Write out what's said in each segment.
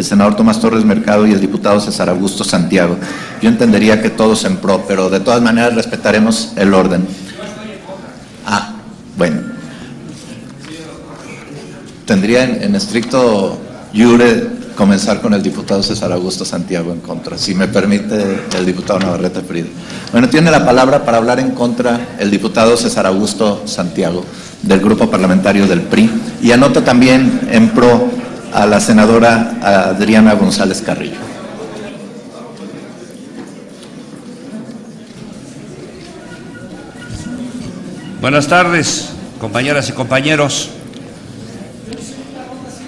el senador Tomás Torres Mercado y el diputado César Augusto Santiago. Yo entendería que todos en pro, pero de todas maneras respetaremos el orden. Bueno. Tendría en estricto iure comenzar con el diputado César Augusto Santiago en contra, si me permite el diputado Navarrete Prida. Bueno, tiene la palabra para hablar en contra el diputado César Augusto Santiago, del grupo parlamentario del PRI, y anota también en pro a la senadora Adriana González Carrillo. Buenas tardes, compañeras y compañeros.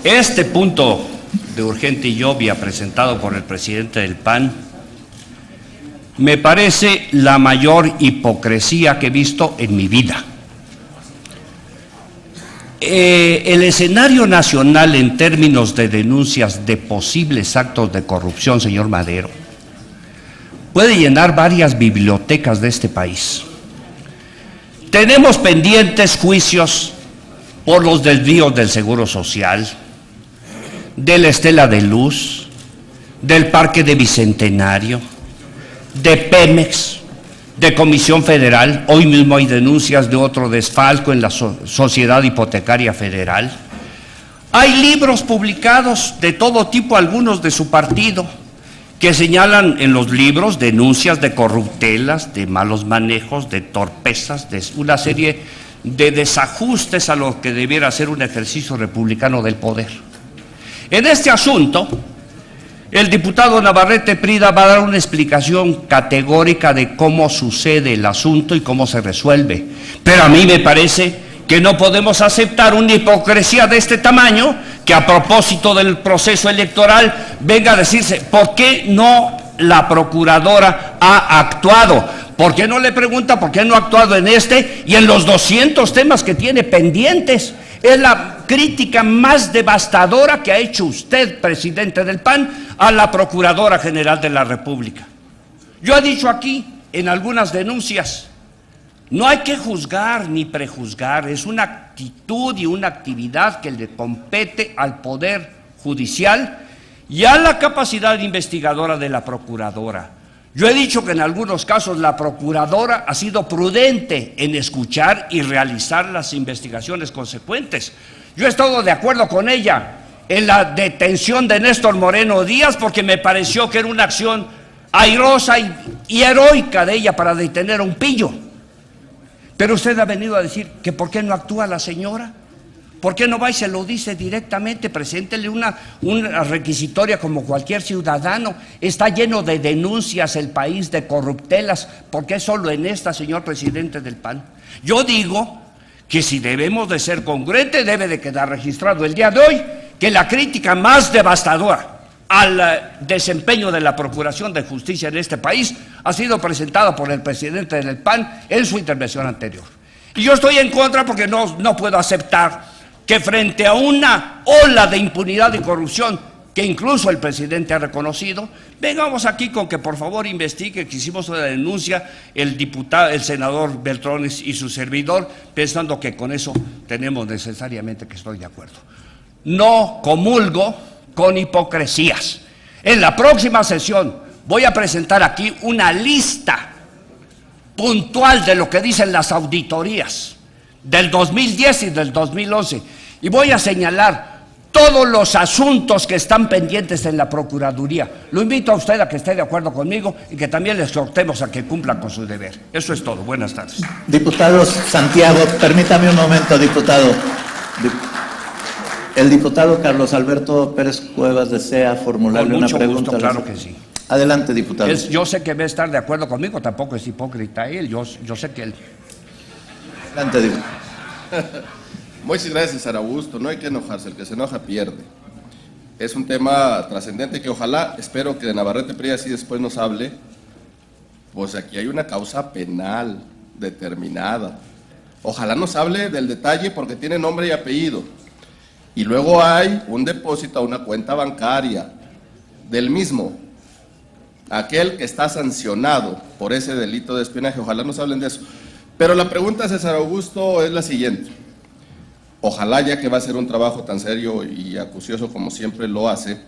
Este punto de urgente y obvia presentado por el presidente del PAN me parece la mayor hipocresía que he visto en mi vida. El escenario nacional en términos de denuncias de posibles actos de corrupción, señor Madero, puede llenar varias bibliotecas de este país. Tenemos pendientes juicios por los desvíos del Seguro Social, de la Estela de Luz, del Parque de Bicentenario, de Pemex, de Comisión Federal. Hoy mismo hay denuncias de otro desfalco en la Sociedad Hipotecaria Federal. Hay libros publicados de todo tipo, algunos de su partido, que señalan en los libros denuncias de corruptelas, de malos manejos, de torpezas, de una serie de desajustes a lo que debiera ser un ejercicio republicano del poder. En este asunto, el diputado Navarrete Prida va a dar una explicación categórica de cómo sucede el asunto y cómo se resuelve. Pero a mí me parece que no podemos aceptar una hipocresía de este tamaño, que a propósito del proceso electoral venga a decirse, ¿por qué no la procuradora ha actuado? ¿Por qué no le pregunta por qué no ha actuado en este y en los 200 temas que tiene pendientes? Es la crítica más devastadora que ha hecho usted, presidente del PAN, a la Procuradora General de la República. Yo he dicho aquí, en algunas denuncias, no hay que juzgar ni prejuzgar, es una actitud y una actividad que le compete al Poder Judicial y a la capacidad investigadora de la Procuradora. Yo he dicho que en algunos casos la Procuradora ha sido prudente en escuchar y realizar las investigaciones consecuentes. Yo he estado de acuerdo con ella en la detención de Néstor Moreno Díaz porque me pareció que era una acción airosa y heroica de ella para detener a un pillo. Pero usted ha venido a decir que ¿por qué no actúa la señora? ¿Por qué no va y se lo dice directamente? Preséntele una requisitoria como cualquier ciudadano. Está lleno de denuncias el país, de corruptelas. ¿Por qué solo en esta, señor presidente del PAN? Yo digo que si debemos de ser congruentes, debe de quedar registrado el día de hoy que la crítica más devastadora al desempeño de la Procuración de Justicia en este país ha sido presentada por el presidente del PAN en su intervención anterior. Y yo estoy en contra porque no puedo aceptar que frente a una ola de impunidad y corrupción que incluso el presidente ha reconocido, vengamos aquí con que por favor investigue que hicimos una denuncia el senador Beltrones y su servidor, pensando que con eso tenemos necesariamente que estoy de acuerdo. No comulgo con hipocresías. En la próxima sesión voy a presentar aquí una lista puntual de lo que dicen las auditorías del 2010 y del 2011 y voy a señalar todos los asuntos que están pendientes en la Procuraduría. Lo invito a usted a que esté de acuerdo conmigo y que también le exhortemos a que cumplan con su deber. Eso es todo. Buenas tardes. Diputado Santiago, permítame un momento, diputado. El diputado Carlos Alberto Pérez Cuevas desea formularle una pregunta. Gusto, claro que sí. Adelante, diputado. Yo sé que va a estar de acuerdo conmigo, tampoco es hipócrita él, yo sé que él... Adelante, diputado. Muchas gracias, César Augusto. No hay que enojarse, el que se enoja pierde. Es un tema trascendente que ojalá, espero que de Navarrete Prida así después nos hable, pues aquí hay una causa penal determinada. Ojalá nos hable del detalle porque tiene nombre y apellido. Y luego hay un depósito a una cuenta bancaria del mismo, aquel que está sancionado por ese delito de espionaje. Ojalá nos hablen de eso. Pero la pregunta, César Augusto, es la siguiente. Ojalá, ya que va a ser un trabajo tan serio y acucioso como siempre lo hace,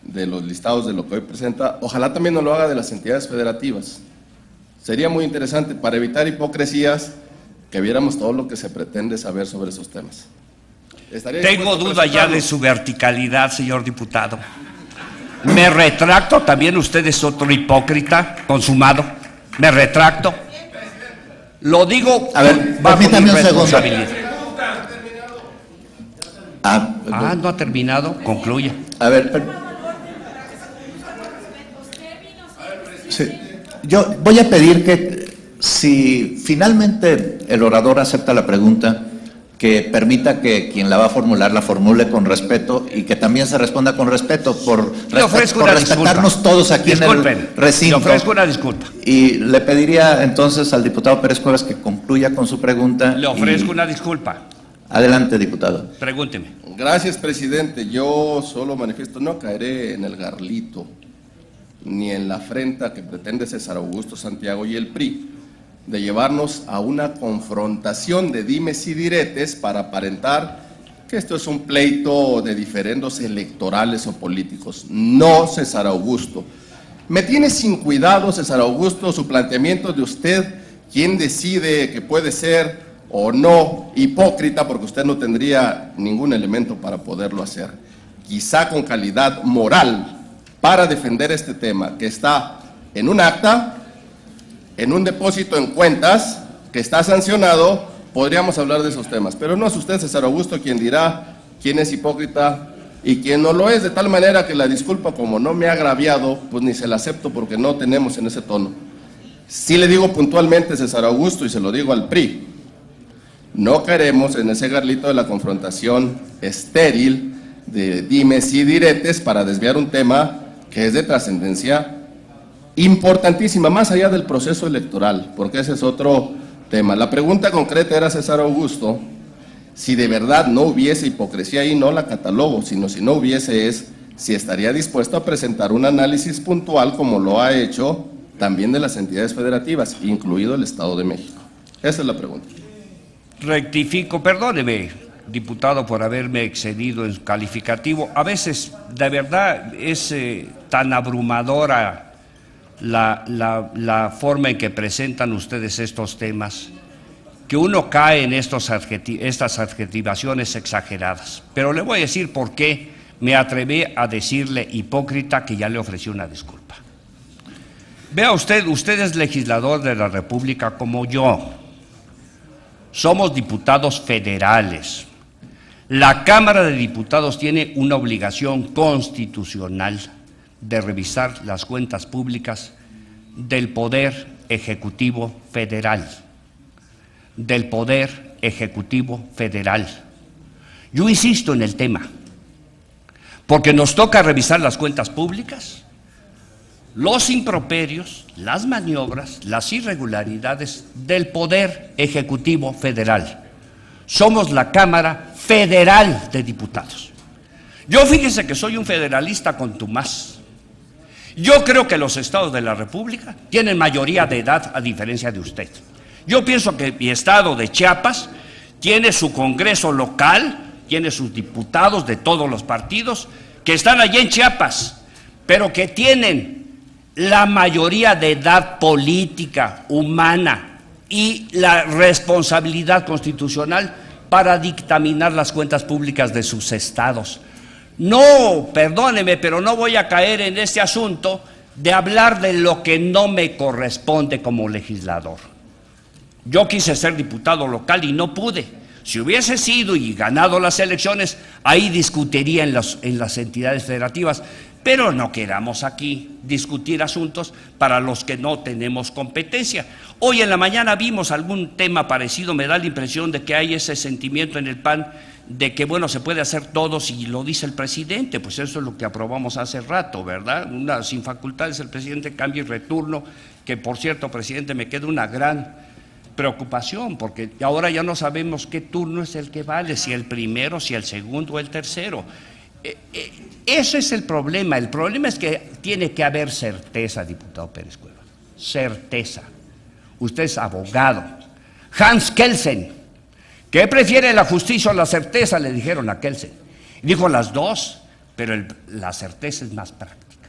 de los listados de lo que hoy presenta, ojalá también nos lo haga de las entidades federativas. Sería muy interesante para evitar hipocresías que viéramos todo lo que se pretende saber sobre esos temas. Tengo duda ya de su verticalidad, señor diputado. Me retracto, también usted es otro hipócrita consumado. Me retracto. Lo digo, a ver, permítame un segundo. No ha terminado, concluye. A ver, sí. Yo voy a pedir que, si finalmente el orador acepta la pregunta, que permita que quien la va a formular la formule con respeto y que también se responda con respeto por respetarnos todos aquí en el recinto. Le ofrezco una disculpa. Y le pediría entonces al diputado Pérez Cuevas que concluya con su pregunta. Le ofrezco una disculpa. Adelante, diputado. Pregúnteme. Gracias, presidente. Yo solo manifiesto, no caeré en el garlito ni en la afrenta que pretende César Augusto Santiago y el PRI de llevarnos a una confrontación de dimes y diretes para aparentar que esto es un pleito de diferendos electorales o políticos. No, César Augusto. Me tiene sin cuidado, César Augusto, su planteamiento de usted, quién decide que puede ser o no hipócrita, porque usted no tendría ningún elemento para poderlo hacer. Quizá con calidad moral para defender este tema, que está en un acta, en un depósito en cuentas, que está sancionado, podríamos hablar de esos temas. Pero no es usted, César Augusto, quien dirá quién es hipócrita y quién no lo es, de tal manera que la disculpa, como no me ha agraviado, pues ni se la acepto porque no tenemos en ese tono. Sí le digo puntualmente, César Augusto, y se lo digo al PRI, no queremos en ese garlito de la confrontación estéril de dimes y diretes para desviar un tema que es de trascendencia importantísima, más allá del proceso electoral, porque ese es otro tema. La pregunta concreta era, César Augusto, si de verdad no hubiese hipocresía ahí, no la catalogo, sino si no hubiese es, si estaría dispuesto a presentar un análisis puntual como lo ha hecho también de las entidades federativas, incluido el Estado de México. Esa es la pregunta. Rectifico, perdóneme, diputado, por haberme excedido en calificativo. A veces, de verdad, es tan abrumadora la forma en que presentan ustedes estos temas, que uno cae en estas adjetivaciones exageradas. Pero le voy a decir por qué me atreví a decirle hipócrita, que ya le ofrecí una disculpa. Vea usted es legislador de la República como yo. Somos diputados federales. La Cámara de Diputados tiene una obligación constitucional de revisar las cuentas públicas del Poder Ejecutivo Federal. Del Poder Ejecutivo Federal. Yo insisto en el tema, porque nos toca revisar las cuentas públicas, los improperios, las maniobras, las irregularidades del Poder Ejecutivo Federal. Somos la Cámara Federal de Diputados. Yo fíjese que soy un federalista contumaz. Yo creo que los estados de la República tienen mayoría de edad a diferencia de usted. Yo pienso que mi estado de Chiapas tiene su congreso local, tiene sus diputados de todos los partidos que están allí en Chiapas, pero que tienen la mayoría de edad política, humana y la responsabilidad constitucional para dictaminar las cuentas públicas de sus estados. No, perdóneme, pero no voy a caer en este asunto de hablar de lo que no me corresponde como legislador. Yo quise ser diputado local y no pude. Si hubiese sido y ganado las elecciones, ahí discutiría en las entidades federativas, pero no queramos aquí discutir asuntos para los que no tenemos competencia. Hoy en la mañana vimos algún tema parecido, me da la impresión de que hay ese sentimiento en el PAN de que, bueno, se puede hacer todo si lo dice el presidente, pues eso es lo que aprobamos hace rato, ¿verdad? Una sin facultades el presidente, cambio y retorno, que por cierto, presidente, me queda una gran preocupación, porque ahora ya no sabemos qué turno es el que vale, si el primero, si el segundo o el tercero. Ese es el problema es que tiene que haber certeza, diputado Pérez Cuevas, certeza. Usted es abogado. Hans Kelsen, ¿qué prefiere, la justicia o la certeza?, le dijeron a Kelsen. Dijo las dos. pero la certeza es más práctica.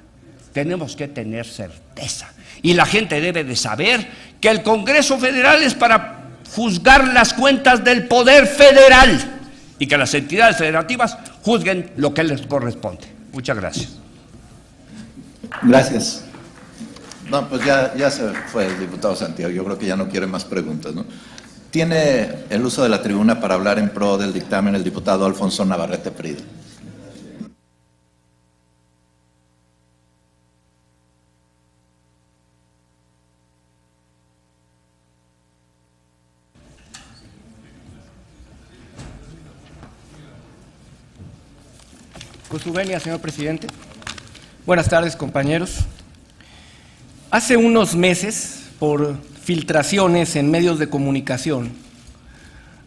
Tenemos que tener certeza. Y la gente debe de saber que el Congreso Federal es para juzgar las cuentas del Poder Federal y que las entidades federativas juzguen lo que les corresponde. Muchas gracias. Gracias. No, pues ya se fue el diputado Santiago. Yo creo que ya no quiere más preguntas, ¿no? Tiene el uso de la tribuna para hablar en pro del dictamen el diputado Alfonso Navarrete Prida. Con su venia, señor presidente. Buenas tardes, compañeros. Hace unos meses, por filtraciones en medios de comunicación,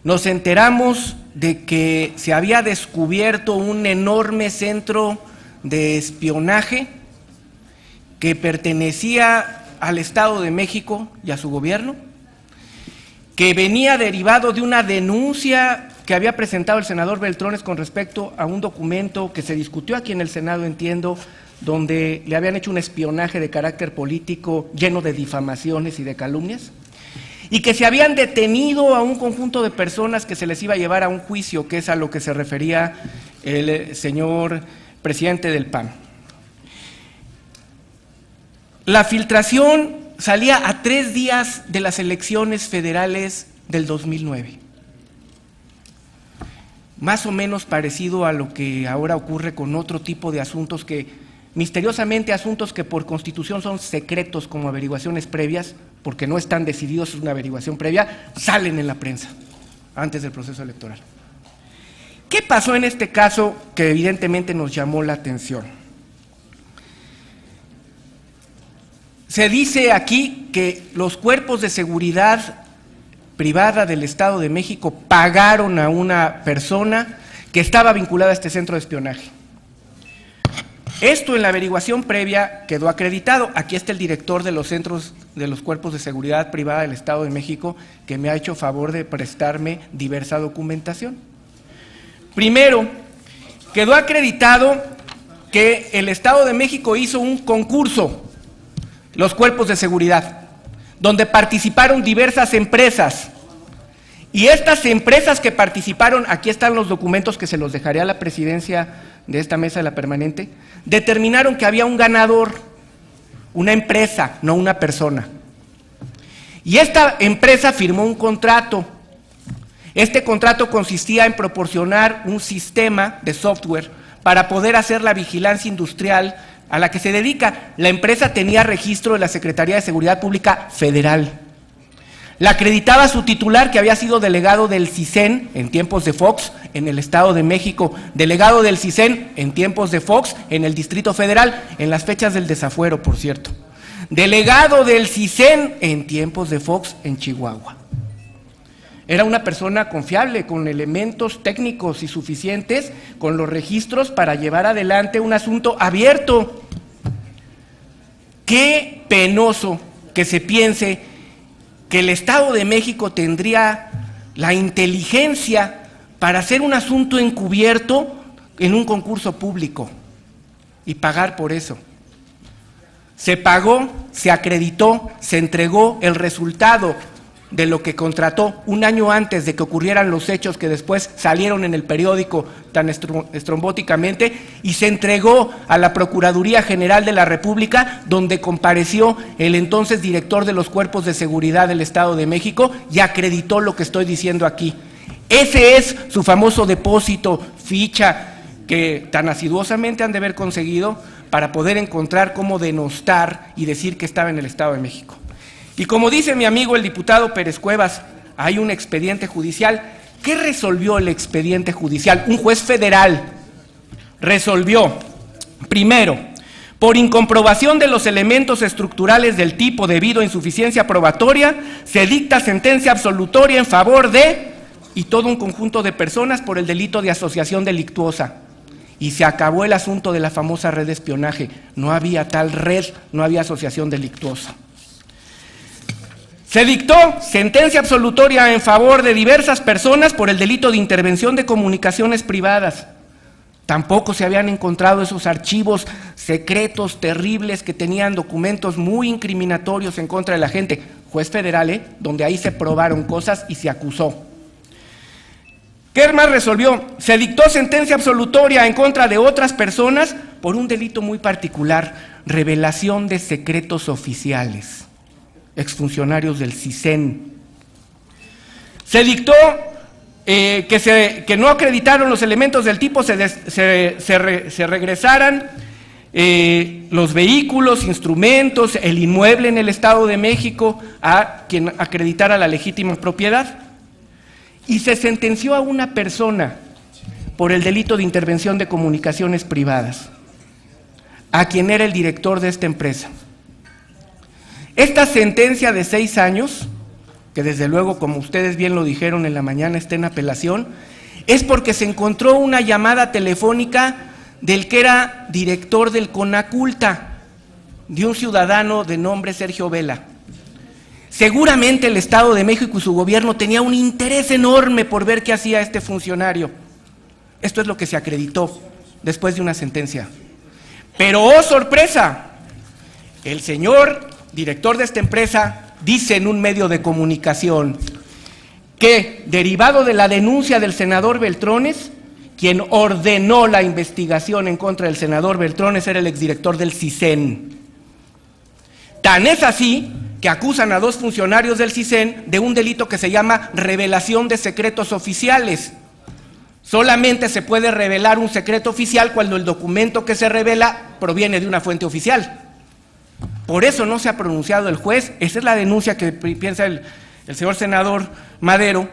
nos enteramos de que se había descubierto un enorme centro de espionaje que pertenecía al Estado de México y a su gobierno, que venía derivado de una denuncia que había presentado el senador Beltrones con respecto a un documento que se discutió aquí en el Senado, entiendo, donde le habían hecho un espionaje de carácter político lleno de difamaciones y de calumnias, y que se habían detenido a un conjunto de personas que se les iba a llevar a un juicio, que es a lo que se refería el señor presidente del PAN. La filtración salía a 3 días de las elecciones federales del 2009. Más o menos parecido a lo que ahora ocurre con otro tipo de asuntos que, misteriosamente, asuntos que por constitución son secretos como averiguaciones previas, porque no están decididos, es una averiguación previa, salen en la prensa antes del proceso electoral. ¿Qué pasó en este caso que evidentemente nos llamó la atención? Se dice aquí que los cuerpos de seguridad privada del Estado de México pagaron a una persona que estaba vinculada a este centro de espionaje. Esto en la averiguación previa quedó acreditado. Aquí está el director de los centros de los cuerpos de seguridad privada del Estado de México, que me ha hecho favor de prestarme diversa documentación. Primero, quedó acreditado que el Estado de México hizo un concurso, los cuerpos de seguridad, donde participaron diversas empresas. Y estas empresas que participaron, aquí están los documentos que se los dejaré a la presidencia de esta mesa de la permanente, determinaron que había un ganador, una empresa, no una persona. Y esta empresa firmó un contrato. Este contrato consistía en proporcionar un sistema de software para poder hacer la vigilancia industrial a la que se dedica. La empresa tenía registro de la Secretaría de Seguridad Pública Federal. La acreditaba su titular, que había sido delegado del CISEN en tiempos de Fox en el Estado de México, delegado del CISEN en tiempos de Fox en el Distrito Federal, en las fechas del desafuero, por cierto. Delegado del CISEN en tiempos de Fox en Chihuahua. Era una persona confiable, con elementos técnicos y suficientes, con los registros para llevar adelante un asunto abierto. Qué penoso que se piense que el Estado de México tendría la inteligencia para hacer un asunto encubierto en un concurso público y pagar por eso. Se pagó, se acreditó, se entregó el resultado de lo que contrató un año antes de que ocurrieran los hechos que después salieron en el periódico tan estrombóticamente, y se entregó a la Procuraduría General de la República, donde compareció el entonces director de los Cuerpos de Seguridad del Estado de México y acreditó lo que estoy diciendo aquí. Ese es su famoso depósito, ficha, que tan asiduosamente han de haber conseguido para poder encontrar cómo denostar y decir que estaba en el Estado de México. Y como dice mi amigo el diputado Pérez Cuevas, hay un expediente judicial. ¿Qué resolvió el expediente judicial? Un juez federal resolvió, primero, por incomprobación de los elementos estructurales del tipo debido a insuficiencia probatoria, se dicta sentencia absolutoria en favor de, y todo un conjunto de personas por el delito de asociación delictuosa. Y se acabó el asunto de la famosa red de espionaje. No había tal red, no había asociación delictuosa. Se dictó sentencia absolutoria en favor de diversas personas por el delito de intervención de comunicaciones privadas. Tampoco se habían encontrado esos archivos secretos, terribles, que tenían documentos muy incriminatorios en contra de la gente. Juez federal, donde ahí se probaron cosas y se acusó. ¿Qué más resolvió? Se dictó sentencia absolutoria en contra de otras personas por un delito muy particular: revelación de secretos oficiales, exfuncionarios del CISEN. Se dictó que no acreditaron los elementos del tipo, se regresaran los vehículos, instrumentos, el inmueble en el Estado de México a quien acreditara la legítima propiedad. Y se sentenció a una persona por el delito de intervención de comunicaciones privadas, a quien era el director de esta empresa. Esta sentencia de 6 años, que desde luego, como ustedes bien lo dijeron en la mañana, está en apelación, es porque se encontró una llamada telefónica del que era director del Conaculta, de un ciudadano de nombre Sergio Vela. Seguramente el Estado de México y su gobierno tenía un interés enorme por ver qué hacía este funcionario. Esto es lo que se acreditó después de una sentencia. Pero, ¡oh sorpresa!, el señor director de esta empresa dice en un medio de comunicación que, derivado de la denuncia del senador Beltrones, quien ordenó la investigación en contra del senador Beltrones era el exdirector del CISEN. Tan es así que acusan a 2 funcionarios del CISEN de un delito que se llama revelación de secretos oficiales. Solamente se puede revelar un secreto oficial cuando el documento que se revela proviene de una fuente oficial. Por eso no se ha pronunciado el juez. Esa es la denuncia que piensa el señor senador Madero,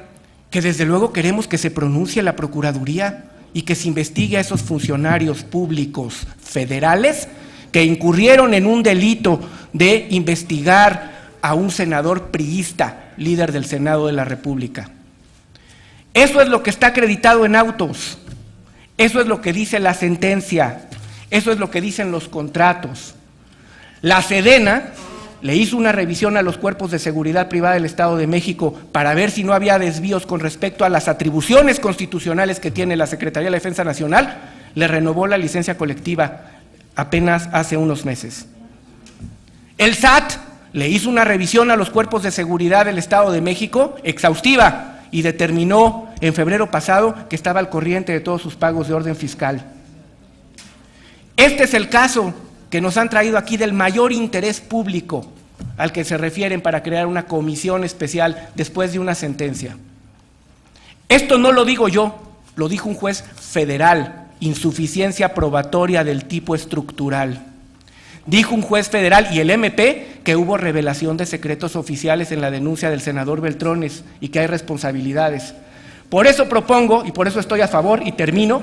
que desde luego queremos que se pronuncie la Procuraduría y que se investigue a esos funcionarios públicos federales que incurrieron en un delito de investigar a un senador priista, líder del Senado de la República. Eso es lo que está acreditado en autos, eso es lo que dice la sentencia, eso es lo que dicen los contratos. La Sedena le hizo una revisión a los cuerpos de seguridad privada del Estado de México para ver si no había desvíos con respecto a las atribuciones constitucionales que tiene la Secretaría de la Defensa Nacional. Le renovó la licencia colectiva apenas hace unos meses. El SAT le hizo una revisión a los cuerpos de seguridad del Estado de México exhaustiva y determinó en febrero pasado que estaba al corriente de todos sus pagos de orden fiscal. Este es el caso que nos han traído aquí del mayor interés público al que se refieren para crear una comisión especial después de una sentencia. Esto no lo digo yo, lo dijo un juez federal: insuficiencia probatoria del tipo estructural. Dijo un juez federal y el MP que hubo revelación de secretos oficiales en la denuncia del senador Beltrones y que hay responsabilidades. Por eso propongo, y por eso estoy a favor, y termino,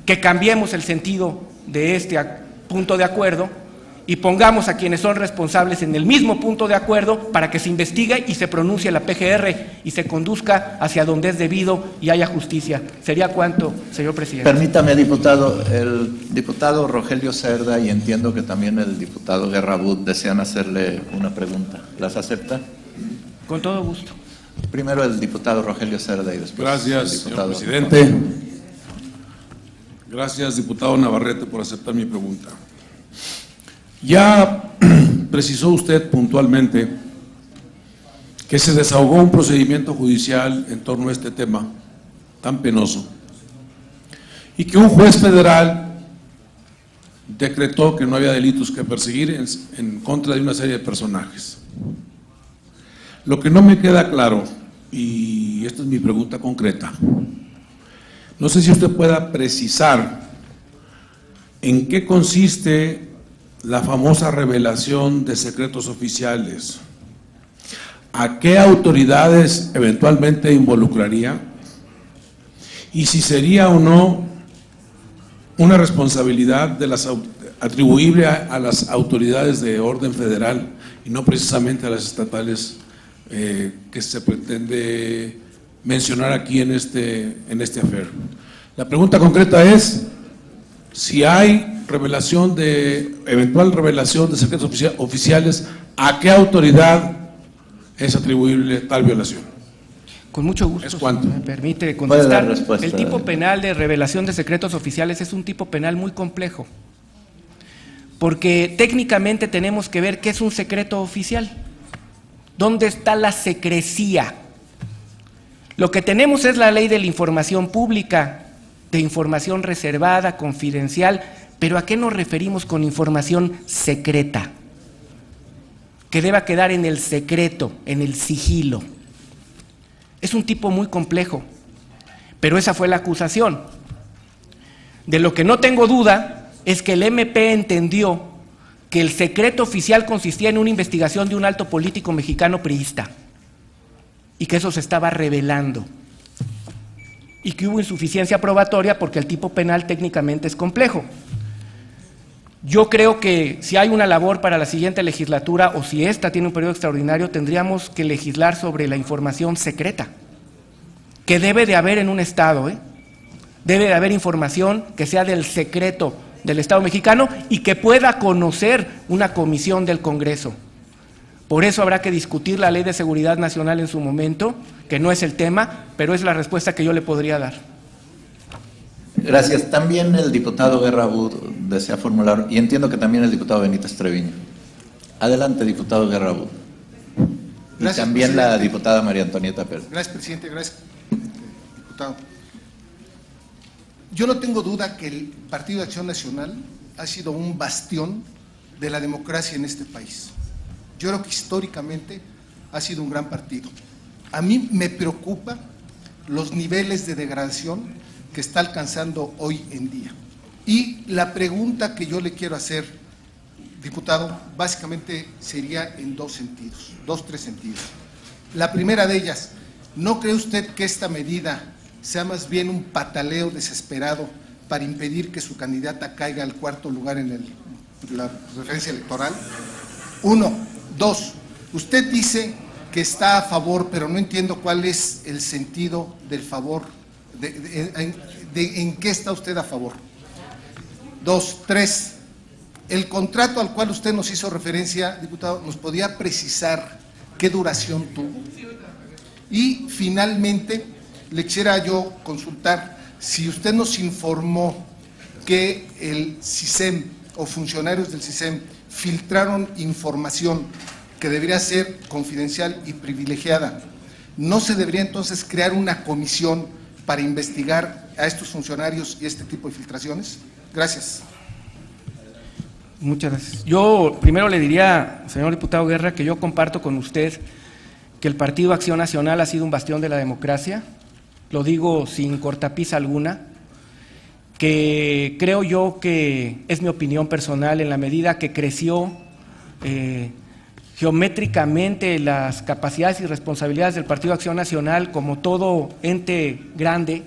que cambiemos el sentido de este punto de acuerdo y pongamos a quienes son responsables en el mismo punto de acuerdo para que se investigue y se pronuncie la PGR y se conduzca hacia donde es debido y haya justicia. ¿Sería cuánto, señor presidente? Permítame, diputado, el diputado Rogelio Cerda y entiendo que también el diputado Guerra Bud desean hacerle una pregunta. ¿Las acepta? Con todo gusto. Primero el diputado Rogelio Cerda y después Gracias, el diputado. señor presidente. Gracias, diputado Navarrete, por aceptar mi pregunta. Ya precisó usted puntualmente que se desahogó un procedimiento judicial en torno a este tema tan penoso y que un juez federal decretó que no había delitos que perseguir en contra de una serie de personajes. Lo que no me queda claro, y esta es mi pregunta concreta, no sé si usted pueda precisar en qué consiste la famosa revelación de secretos oficiales, a qué autoridades eventualmente involucraría y si sería o no una responsabilidad de atribuible a las autoridades de orden federal y no precisamente a las estatales que se pretende mencionar aquí en este affair. La pregunta concreta es si hay eventual revelación de secretos oficiales, ¿a qué autoridad es atribuible tal violación? Con mucho gusto. ¿Es cuánto? Si me permite Puede dar contestar. respuesta. El tipo penal de revelación de secretos oficiales es un tipo penal muy complejo, porque técnicamente tenemos que ver qué es un secreto oficial. ¿Dónde está la secrecía? Lo que tenemos es la ley de la información pública, de información reservada, confidencial, pero ¿a qué nos referimos con información secreta? Que deba quedar en el secreto, en el sigilo. Es un tipo muy complejo, pero esa fue la acusación. De lo que no tengo duda es que el MP entendió que el secreto oficial consistía en una investigación de un alto político mexicano priista y que eso se estaba revelando y que hubo insuficiencia probatoria porque el tipo penal técnicamente es complejo. Yo creo que si hay una labor para la siguiente legislatura o si esta tiene un periodo extraordinario, tendríamos que legislar sobre la información secreta, que debe de haber en un Estado, Debe de haber información que sea del secreto del Estado mexicano y que pueda conocer una comisión del Congreso. Por eso habrá que discutir la Ley de Seguridad Nacional en su momento, que no es el tema, pero es la respuesta que yo le podría dar. Gracias. También el diputado Guerra Abud desea formular, y entiendo que también el diputado Benítez Treviño. Adelante, diputado Guerra Abud. Y Gracias, también presidente. la diputada María Antonieta Pérez. Gracias, presidente. Gracias, diputado. Yo no tengo duda que el Partido de Acción Nacional ha sido un bastión de la democracia en este país. Yo creo que históricamente ha sido un gran partido. A mí me preocupa los niveles de degradación que está alcanzando hoy en día. Y la pregunta que yo le quiero hacer, diputado, básicamente sería en dos sentidos, tres sentidos. La primera de ellas, ¿no cree usted que esta medida sea más bien un pataleo desesperado para impedir que su candidata caiga al cuarto lugar en la referencia electoral? Uno. Dos, usted dice que está a favor, pero no entiendo cuál es el sentido del favor, en qué está usted a favor. Dos. Tres, el contrato al cual usted nos hizo referencia, diputado, ¿nos podía precisar qué duración tuvo? Y finalmente, le quisiera yo consultar si usted nos informó que el CISEN o funcionarios del CISEN filtraron información que debería ser confidencial y privilegiada. ¿No se debería entonces crear una comisión para investigar a estos funcionarios y este tipo de filtraciones? Gracias. Muchas gracias. Yo primero le diría, señor diputado Guerra, que yo comparto con usted que el Partido Acción Nacional ha sido un bastión de la democracia. Lo digo sin cortapisa alguna, que creo yo que es mi opinión personal, en la medida que creció geométricamente las capacidades y responsabilidades del Partido Acción Nacional, como todo ente grande,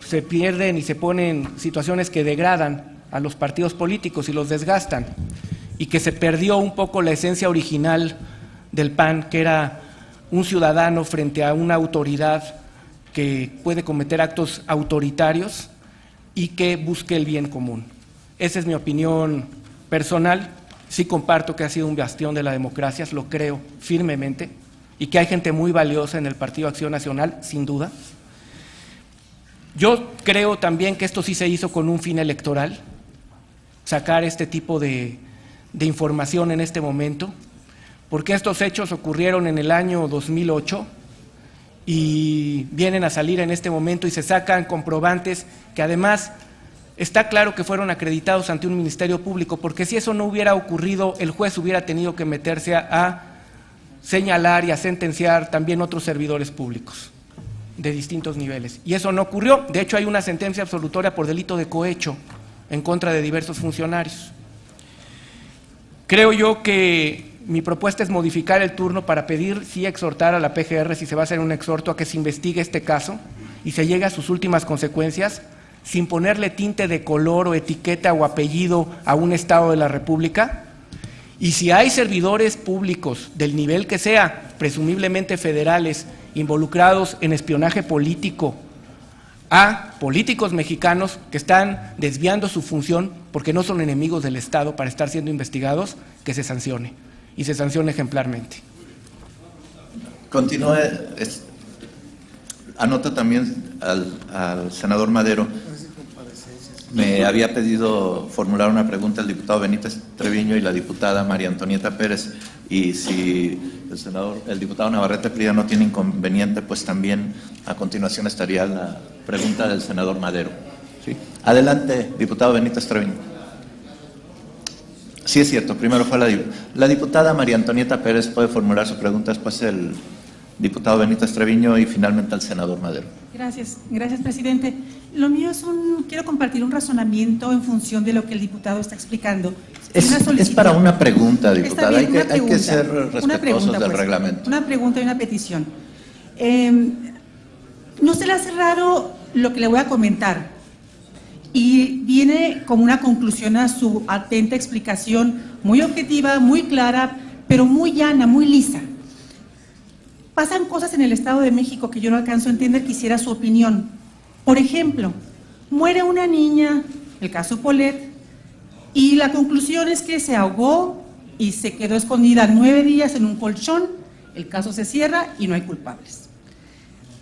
se pierden y se ponen situaciones que degradan a los partidos políticos y los desgastan, y que se perdió un poco la esencia original del PAN, que era un ciudadano frente a una autoridad que puede cometer actos autoritarios y que busque el bien común. Esa es mi opinión personal. Sí comparto que ha sido un bastión de la democracia, lo creo firmemente, y que hay gente muy valiosa en el Partido Acción Nacional, sin duda. Yo creo también que esto sí se hizo con un fin electoral, sacar este tipo de información en este momento, porque estos hechos ocurrieron en el año 2008, y vienen a salir en este momento y se sacan comprobantes que además está claro que fueron acreditados ante un ministerio público, porque si eso no hubiera ocurrido, el juez hubiera tenido que meterse a señalar y a sentenciar también otros servidores públicos de distintos niveles. Y eso no ocurrió. De hecho, hay una sentencia absolutoria por delito de cohecho en contra de diversos funcionarios. Creo yo que mi propuesta es modificar el turno para pedir, sí, exhortar a la PGR, si se va a hacer un exhorto, a que se investigue este caso y se llegue a sus últimas consecuencias, sin ponerle tinte de color o etiqueta o apellido a un Estado de la República. Y si hay servidores públicos del nivel que sea, presumiblemente federales, involucrados en espionaje político a políticos mexicanos que están desviando su función porque no son enemigos del Estado para estar siendo investigados, que se sancione, y se sancione ejemplarmente. Continúe. Anota también al senador Madero. Me había pedido formular una pregunta el diputado Benítez Treviño y la diputada María Antonieta Pérez, y si el diputado Navarrete Prida no tiene inconveniente, pues también a continuación estaría la pregunta del senador Madero. ¿Sí? Adelante, diputado Benítez Treviño. Sí, es cierto, primero fue la diputada María Antonieta Pérez puede formular su pregunta, después el diputado Benítez Treviño y finalmente al senador Madero. Gracias, presidente. Lo mío es quiero compartir un razonamiento en función de lo que el diputado está explicando. Es para una pregunta, diputada. Bien, hay que ser respetuosos del reglamento. Una pregunta y una petición. No se le hace raro lo que le voy a comentar, y viene como una conclusión a su atenta explicación, muy objetiva, muy clara, pero muy llana, muy lisa. Pasan cosas en el Estado de México que yo no alcanzo a entender, quisiera su opinión. Por ejemplo, muere una niña, el caso Polet, y la conclusión es que se ahogó y se quedó escondida 9 días en un colchón, el caso se cierra y no hay culpables.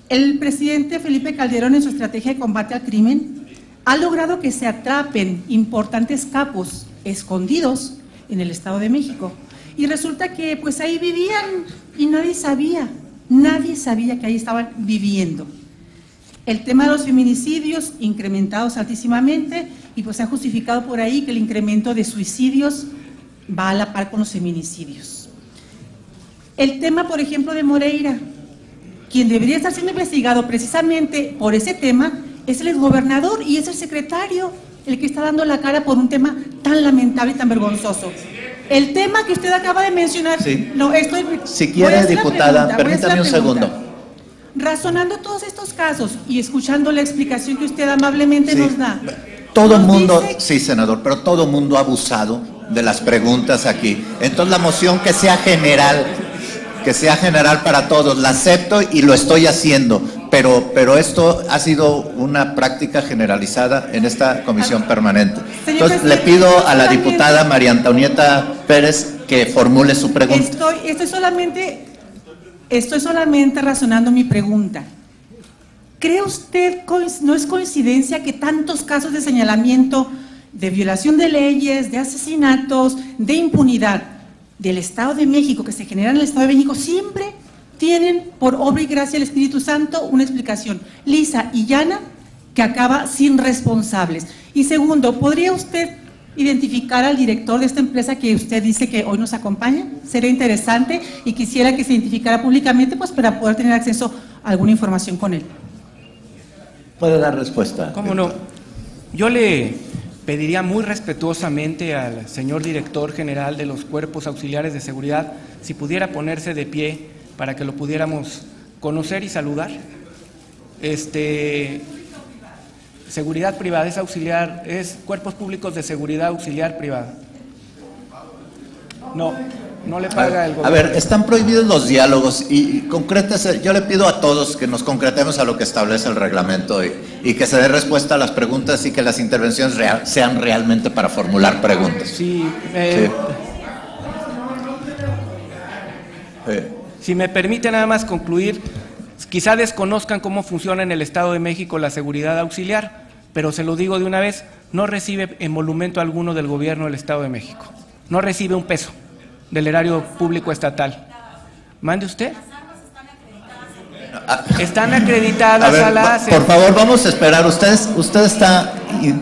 El presidente Felipe Calderón, en su estrategia de combate al crimen, ha logrado que se atrapen importantes capos escondidos en el Estado de México. Y resulta que pues ahí vivían y nadie sabía que ahí estaban viviendo. El tema de los feminicidios incrementados altísimamente, y pues se ha justificado por ahí que el incremento de suicidios va a la par con los feminicidios. El tema, por ejemplo, de Moreira, quien debería estar siendo investigado precisamente por ese tema es el exgobernador y es el secretario el que está dando la cara por un tema tan lamentable y tan vergonzoso. El tema que usted acaba de mencionar, sí. Si quiere, diputada, permítame un segundo. Razonando todos estos casos y escuchando la explicación que usted amablemente nos da. Todo el mundo, sí, senador, pero todo el mundo ha abusado de las preguntas aquí. Entonces la moción que sea general para todos, la acepto y lo estoy haciendo, pero esto ha sido una práctica generalizada en esta comisión permanente. Entonces le pido a la diputada María Antonieta Pérez que formule su pregunta. Estoy solamente razonando mi pregunta. ¿Cree usted, no es coincidencia que tantos casos de señalamiento, de violación de leyes, de asesinatos, de impunidad del Estado de México, que se generan en el Estado de México, siempre tienen, por obra y gracia del Espíritu Santo, una explicación lisa y llana que acaba sin responsables? Y segundo, ¿podría usted identificar al director de esta empresa que usted dice que hoy nos acompaña? Sería interesante y quisiera que se identificara públicamente, pues para poder tener acceso a alguna información con él. ¿Puede dar respuesta? ¿Cómo no? Yo le pediría muy respetuosamente al señor director general de los Cuerpos Auxiliares de Seguridad si pudiera ponerse de pie para que lo pudiéramos conocer y saludar. Seguridad privada, es auxiliar, es Cuerpos Públicos de Seguridad Auxiliar Privada. No le paga el gobierno. A ver, están prohibidos los diálogos y concrétese. Yo le pido a todos que nos concretemos a lo que establece el reglamento y que se dé respuesta a las preguntas y que las intervenciones sean realmente para formular preguntas. Sí, si me permite nada más concluir, quizá desconozcan cómo funciona en el Estado de México la seguridad auxiliar, pero se lo digo de una vez, no recibe emolumento alguno del gobierno del Estado de México, no recibe un peso del erario público estatal. ¿Mande usted? Están acreditadas a la ACE. Por favor, vamos a esperar. Usted está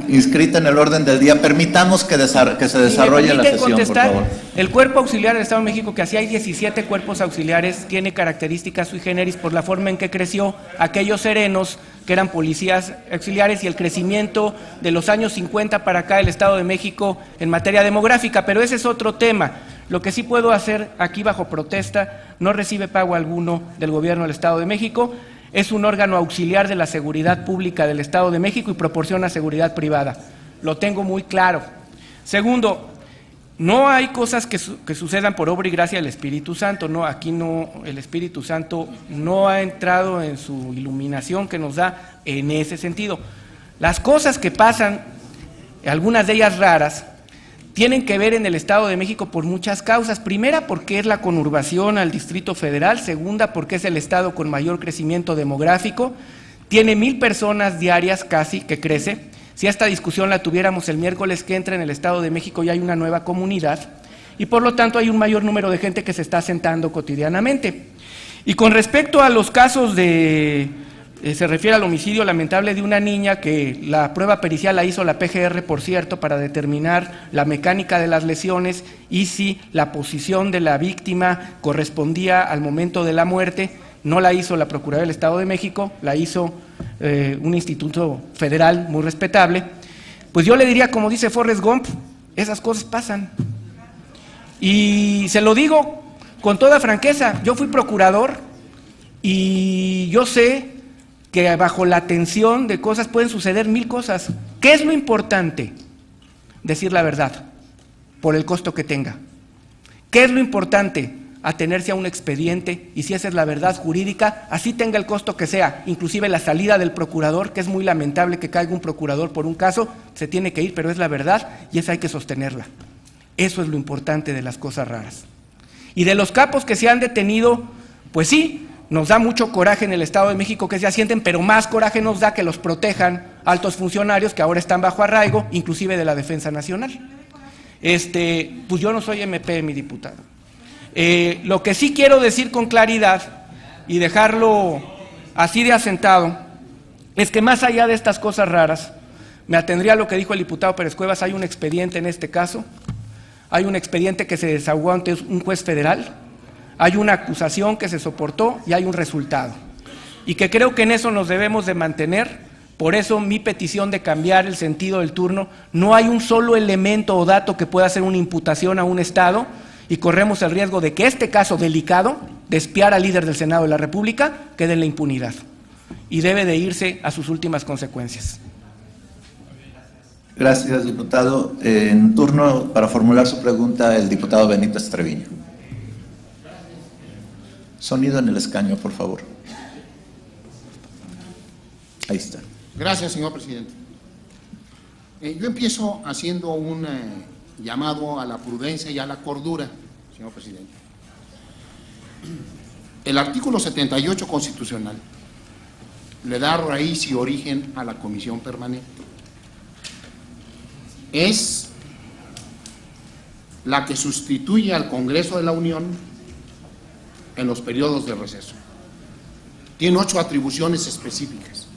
inscrita en el orden del día. Permitamos que se desarrolle la sesión, por favor. El Cuerpo Auxiliar del Estado de México, que así hay 17 cuerpos auxiliares, tiene características sui generis por la forma en que creció. Aquellos serenos que eran policías auxiliares y el crecimiento de los años 50 para acá del Estado de México en materia demográfica, pero ese es otro tema. Lo que sí puedo hacer aquí bajo protesta, no recibe pago alguno del gobierno del Estado de México, es un órgano auxiliar de la seguridad pública del Estado de México y proporciona seguridad privada. Lo tengo muy claro. Segundo, no hay cosas que sucedan por obra y gracia del Espíritu Santo, no, aquí no, el Espíritu Santo no ha entrado en su iluminación que nos da en ese sentido. Las cosas que pasan, algunas de ellas raras, tienen que ver en el Estado de México por muchas causas. Primera, porque es la conurbación al Distrito Federal. Segunda, porque es el estado con mayor crecimiento demográfico. Tiene 1,000 personas diarias casi, que crece. Si esta discusión la tuviéramos el miércoles que entra, en el Estado de México ya hay una nueva comunidad y por lo tanto hay un mayor número de gente que se está asentando cotidianamente. Y con respecto a los casos de, se refiere al homicidio lamentable de una niña que la prueba pericial la hizo la PGR, por cierto, para determinar la mecánica de las lesiones y si la posición de la víctima correspondía al momento de la muerte. No la hizo la Procuraduría del Estado de México, la hizo un instituto federal muy respetable. Pues yo le diría, como dice Forrest Gump, esas cosas pasan. Y se lo digo con toda franqueza, yo fui procurador y yo sé que bajo la tensión de cosas pueden suceder 1000 cosas. ¿Qué es lo importante? Decir la verdad, por el costo que tenga. ¿Qué es lo importante? Atenerse a un expediente, y si esa es la verdad jurídica, así tenga el costo que sea, inclusive la salida del procurador, que es muy lamentable que caiga un procurador por un caso, se tiene que ir, pero es la verdad y esa hay que sostenerla. Eso es lo importante de las cosas raras. Y de los capos que se han detenido, pues sí, nos da mucho coraje en el Estado de México que se asienten, pero más coraje nos da que los protejan altos funcionarios que ahora están bajo arraigo, inclusive de la Defensa Nacional. Pues yo no soy MP, mi diputado. Lo que sí quiero decir con claridad y dejarlo así de asentado es que más allá de estas cosas raras, me atendría a lo que dijo el diputado Pérez Cuevas. Hay un expediente en este caso, hay un expediente que se desahogó ante un juez federal, hay una acusación que se soportó y hay un resultado, y que creo que en eso nos debemos de mantener. Por eso mi petición de cambiar el sentido del turno. No hay un solo elemento o dato que pueda hacer una imputación a un Estado, y corremos el riesgo de que este caso delicado, de espiar al líder del Senado de la República, quede en la impunidad, y debe de irse a sus últimas consecuencias. Gracias, diputado. En turno para formular su pregunta, el diputado Benítez Treviño. Sonido en el escaño, por favor. Ahí está. Gracias, señor presidente. Yo empiezo haciendo un llamado a la prudencia y a la cordura, señor presidente. El artículo 78 constitucional le da raíz y origen a la comisión permanente. Es la que sustituye al Congreso de la Unión en los periodos de receso. Tiene 8 atribuciones específicas.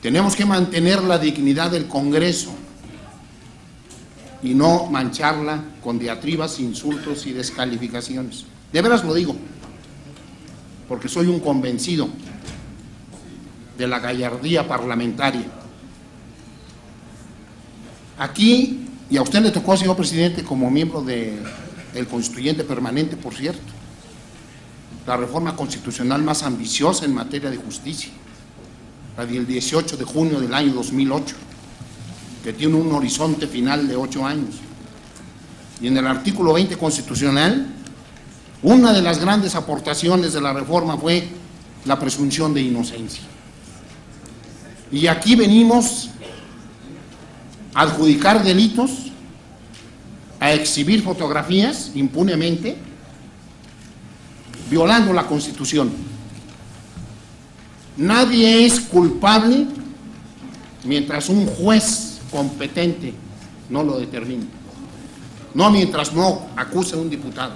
Tenemos que mantener la dignidad del Congreso y no mancharla con diatribas, insultos y descalificaciones. De veras lo digo, porque soy un convencido de la gallardía parlamentaria. Aquí, y a usted le tocó, señor presidente, como miembro del constituyente permanente, por cierto, la reforma constitucional más ambiciosa en materia de justicia, la del 18 de junio del año 2008, que tiene un horizonte final de 8 años. Y en el artículo 20 constitucional, una de las grandes aportaciones de la reforma fue la presunción de inocencia. Y aquí venimos a adjudicar delitos, a exhibir fotografías impunemente, violando la Constitución. Nadie es culpable mientras un juez competente no lo determine, no mientras no acuse a un diputado.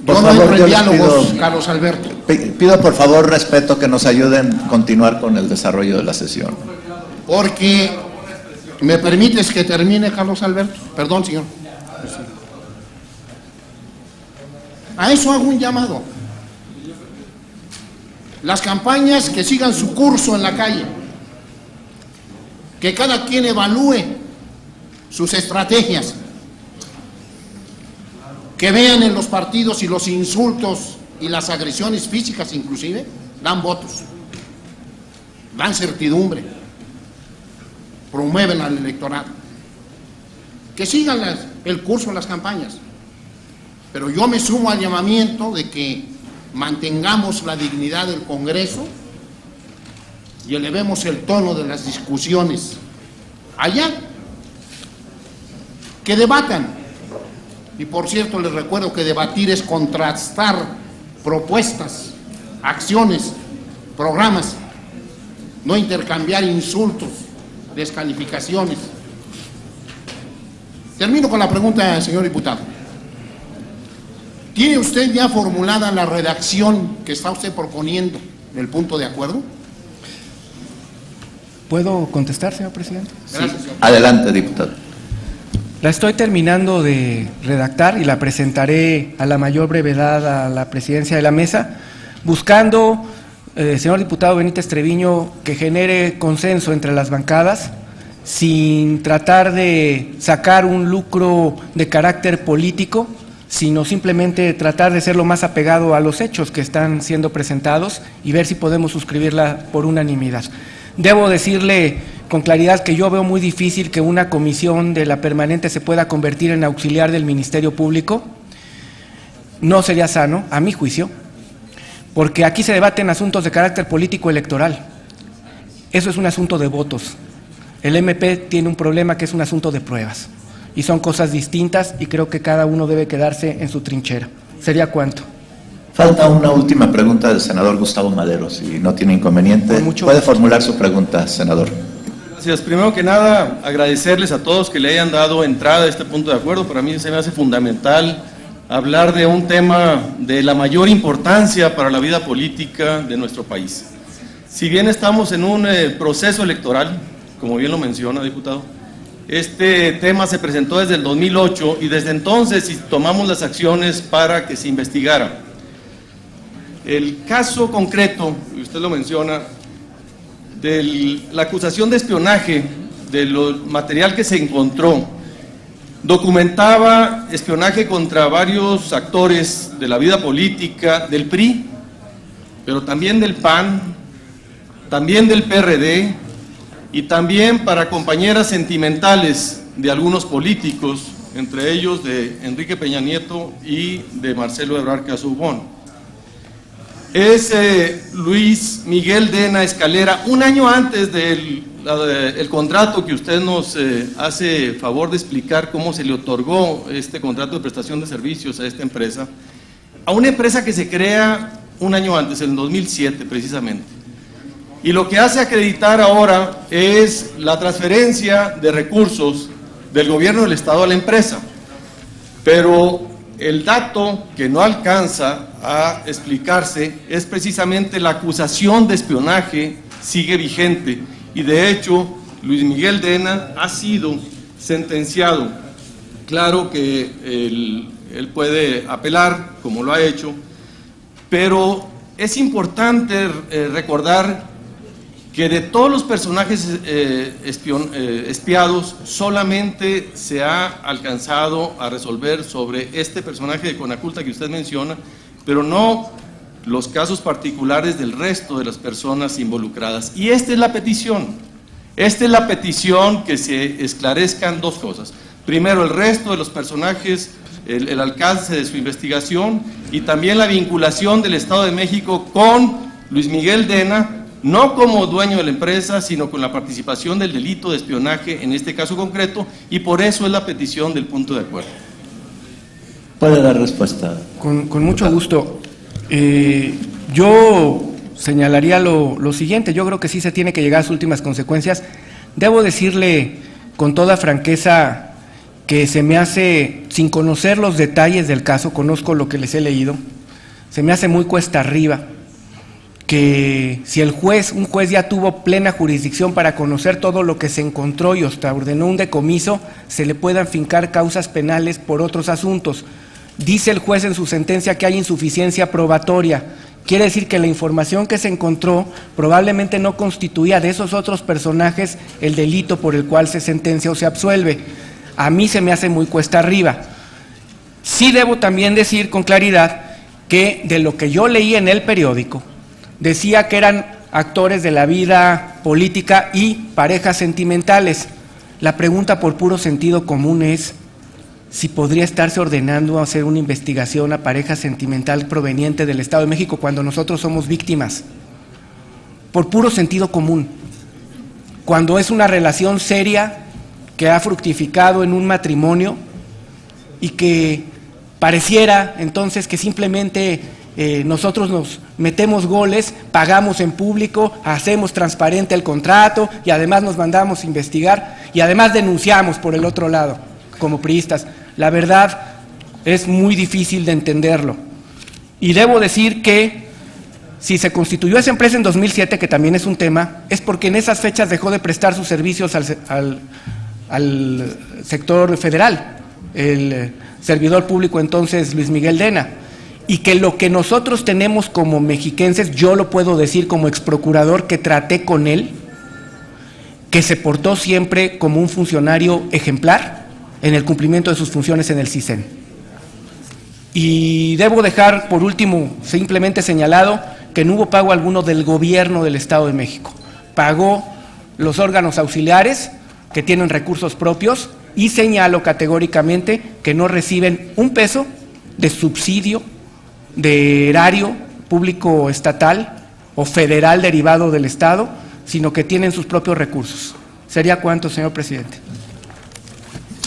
Yo no entro en diálogos, Carlos Alberto. Pido por favor respeto, que nos ayuden a continuar con el desarrollo de la sesión. Porque, ¿me permites que termine, Carlos Alberto? Perdón, señor. A eso hago un llamado. Las campañas que sigan su curso en la calle, que cada quien evalúe sus estrategias, que vean en los partidos y los insultos y las agresiones físicas inclusive dan votos, dan certidumbre, promueven al electorado. Que sigan el curso de las campañas, pero yo me sumo al llamamiento de que mantengamos la dignidad del Congreso y elevemos el tono de las discusiones allá, que debatan. Y por cierto, les recuerdo que debatir es contrastar propuestas, acciones, programas, no intercambiar insultos, descalificaciones. Termino con la pregunta, señor diputado. ¿Tiene usted ya formulada la redacción que está usted proponiendo del punto de acuerdo? ¿Puedo contestar, señor presidente? Gracias, señor. Adelante, diputado. La estoy terminando de redactar y la presentaré a la mayor brevedad a la presidencia de la mesa, buscando, señor diputado Benítez Treviño, que genere consenso entre las bancadas, sin tratar de sacar un lucro de carácter político, sino simplemente tratar de ser lo más apegado a los hechos que están siendo presentados y ver si podemos suscribirla por unanimidad. Debo decirle con claridad que yo veo muy difícil que una comisión de la permanente se pueda convertir en auxiliar del Ministerio Público. No sería sano, a mi juicio, porque aquí se debaten asuntos de carácter político electoral. Eso es un asunto de votos. El MP tiene un problema que es un asunto de pruebas, y son cosas distintas, y creo que cada uno debe quedarse en su trinchera. ¿Sería cuánto? Falta una última pregunta del senador Gustavo Madero, si no tiene inconveniente. Puede formular su pregunta, senador. Gracias. Primero que nada, agradecerles a todos que le hayan dado entrada a este punto de acuerdo. Para mí se me hace fundamental hablar de un tema de la mayor importancia para la vida política de nuestro país. Si bien estamos en un proceso electoral, como bien lo menciona, diputado, este tema se presentó desde el 2008 y desde entonces tomamos las acciones para que se investigara. El caso concreto, y usted lo menciona, de la acusación de espionaje, del material que se encontró, documentaba espionaje contra varios actores de la vida política del PRI, pero también del PAN, también del PRD, y también para compañeras sentimentales de algunos políticos, entre ellos de Enrique Peña Nieto y de Marcelo Ebrard Casaubon. Es Luis Miguel Dena Escalera, un año antes del contrato que usted nos hace favor de explicar cómo se le otorgó este contrato de prestación de servicios a esta empresa, a una empresa que se crea un año antes, en 2007 precisamente. Y lo que hace acreditar ahora es la transferencia de recursos del gobierno del Estado a la empresa. Pero el dato que no alcanza a explicarse es precisamente la acusación de espionaje sigue vigente. Y de hecho, Luis Miguel Dena ha sido sentenciado. Claro que él puede apelar, como lo ha hecho, pero es importante recordar que de todos los personajes espiados, solamente se ha alcanzado a resolver sobre este personaje de Conaculta que usted menciona, pero no los casos particulares del resto de las personas involucradas. Y esta es la petición que se esclarezcan dos cosas. Primero, el resto de los personajes, el alcance de su investigación, y también la vinculación del Estado de México con Luis Miguel Dena, no como dueño de la empresa, sino con la participación del delito de espionaje en este caso concreto, y por eso es la petición del punto de acuerdo. ¿Puede dar respuesta? Con mucho gusto. Yo señalaría lo siguiente: yo creo que sí se tiene que llegar a sus últimas consecuencias. Debo decirle con toda franqueza que se me hace, sin conocer los detalles del caso, conozco lo que les he leído, se me hace muy cuesta arriba que si un juez ya tuvo plena jurisdicción para conocer todo lo que se encontró y hasta ordenó un decomiso, se le puedan fincar causas penales por otros asuntos. Dice el juez en su sentencia que hay insuficiencia probatoria. Quiere decir que la información que se encontró probablemente no constituía de esos otros personajes el delito por el cual se sentencia o se absuelve. A mí se me hace muy cuesta arriba. Sí debo también decir con claridad que de lo que yo leí en el periódico, decía que eran actores de la vida política y parejas sentimentales. La pregunta por puro sentido común es si podría estarse ordenando hacer una investigación a pareja sentimental proveniente del Estado de México cuando nosotros somos víctimas. por puro sentido común, cuando es una relación seria que ha fructificado en un matrimonio y que pareciera entonces que simplemente nosotros nos metemos goles, pagamos en público, hacemos transparente el contrato y además nos mandamos a investigar y además denunciamos por el otro lado como priistas. La verdad es muy difícil de entenderlo. Y debo decir que si se constituyó esa empresa en 2007, que también es un tema, es porque en esas fechas dejó de prestar sus servicios al sector federal, el servidor público entonces Luis Miguel Dena, y que lo que nosotros tenemos como mexiquenses, yo lo puedo decir como exprocurador que traté con él, que se portó siempre como un funcionario ejemplar en el cumplimiento de sus funciones en el CISEN. Y debo dejar por último simplemente señalado que no hubo pago alguno del gobierno del Estado de México. Pagó los órganos auxiliares que tienen recursos propios y señalo categóricamente que no reciben un peso de subsidio de erario público estatal o federal derivado del Estado, sino que tienen sus propios recursos. ¿Sería cuánto, señor presidente?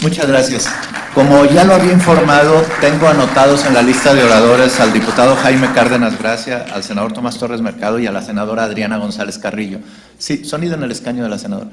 Muchas gracias. Como ya lo había informado, tengo anotados en la lista de oradores al diputado Jaime Cárdenas Gracia, al senador Tomás Torres Mercado y a la senadora Adriana González Carrillo. Sí, sonido en el escaño de la senadora.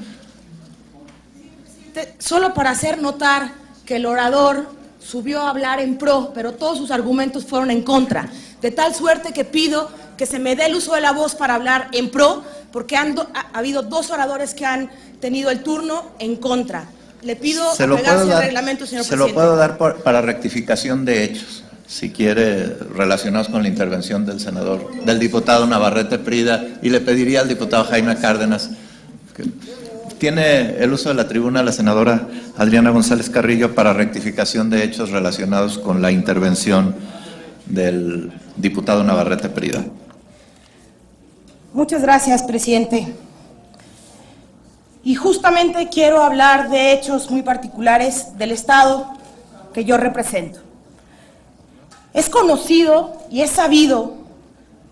Solo para hacer notar que el orador subió a hablar en pro, pero todos sus argumentos fueron en contra, de tal suerte que pido que se me dé el uso de la voz para hablar en pro, porque ha habido dos oradores que han tenido el turno en contra. Le pido apegarse al reglamento, señor presidente. Se lo puedo dar para rectificación de hechos, si quiere, relacionados con la intervención del senador, del diputado Navarrete Prida, y le pediría al diputado Jaime Cárdenas que tiene el uso de la tribuna la senadora Adriana González Carrillo para rectificación de hechos relacionados con la intervención del diputado Navarrete Prida. Muchas gracias, presidente. Y justamente quiero hablar de hechos muy particulares del Estado que yo represento. Es conocido y es sabido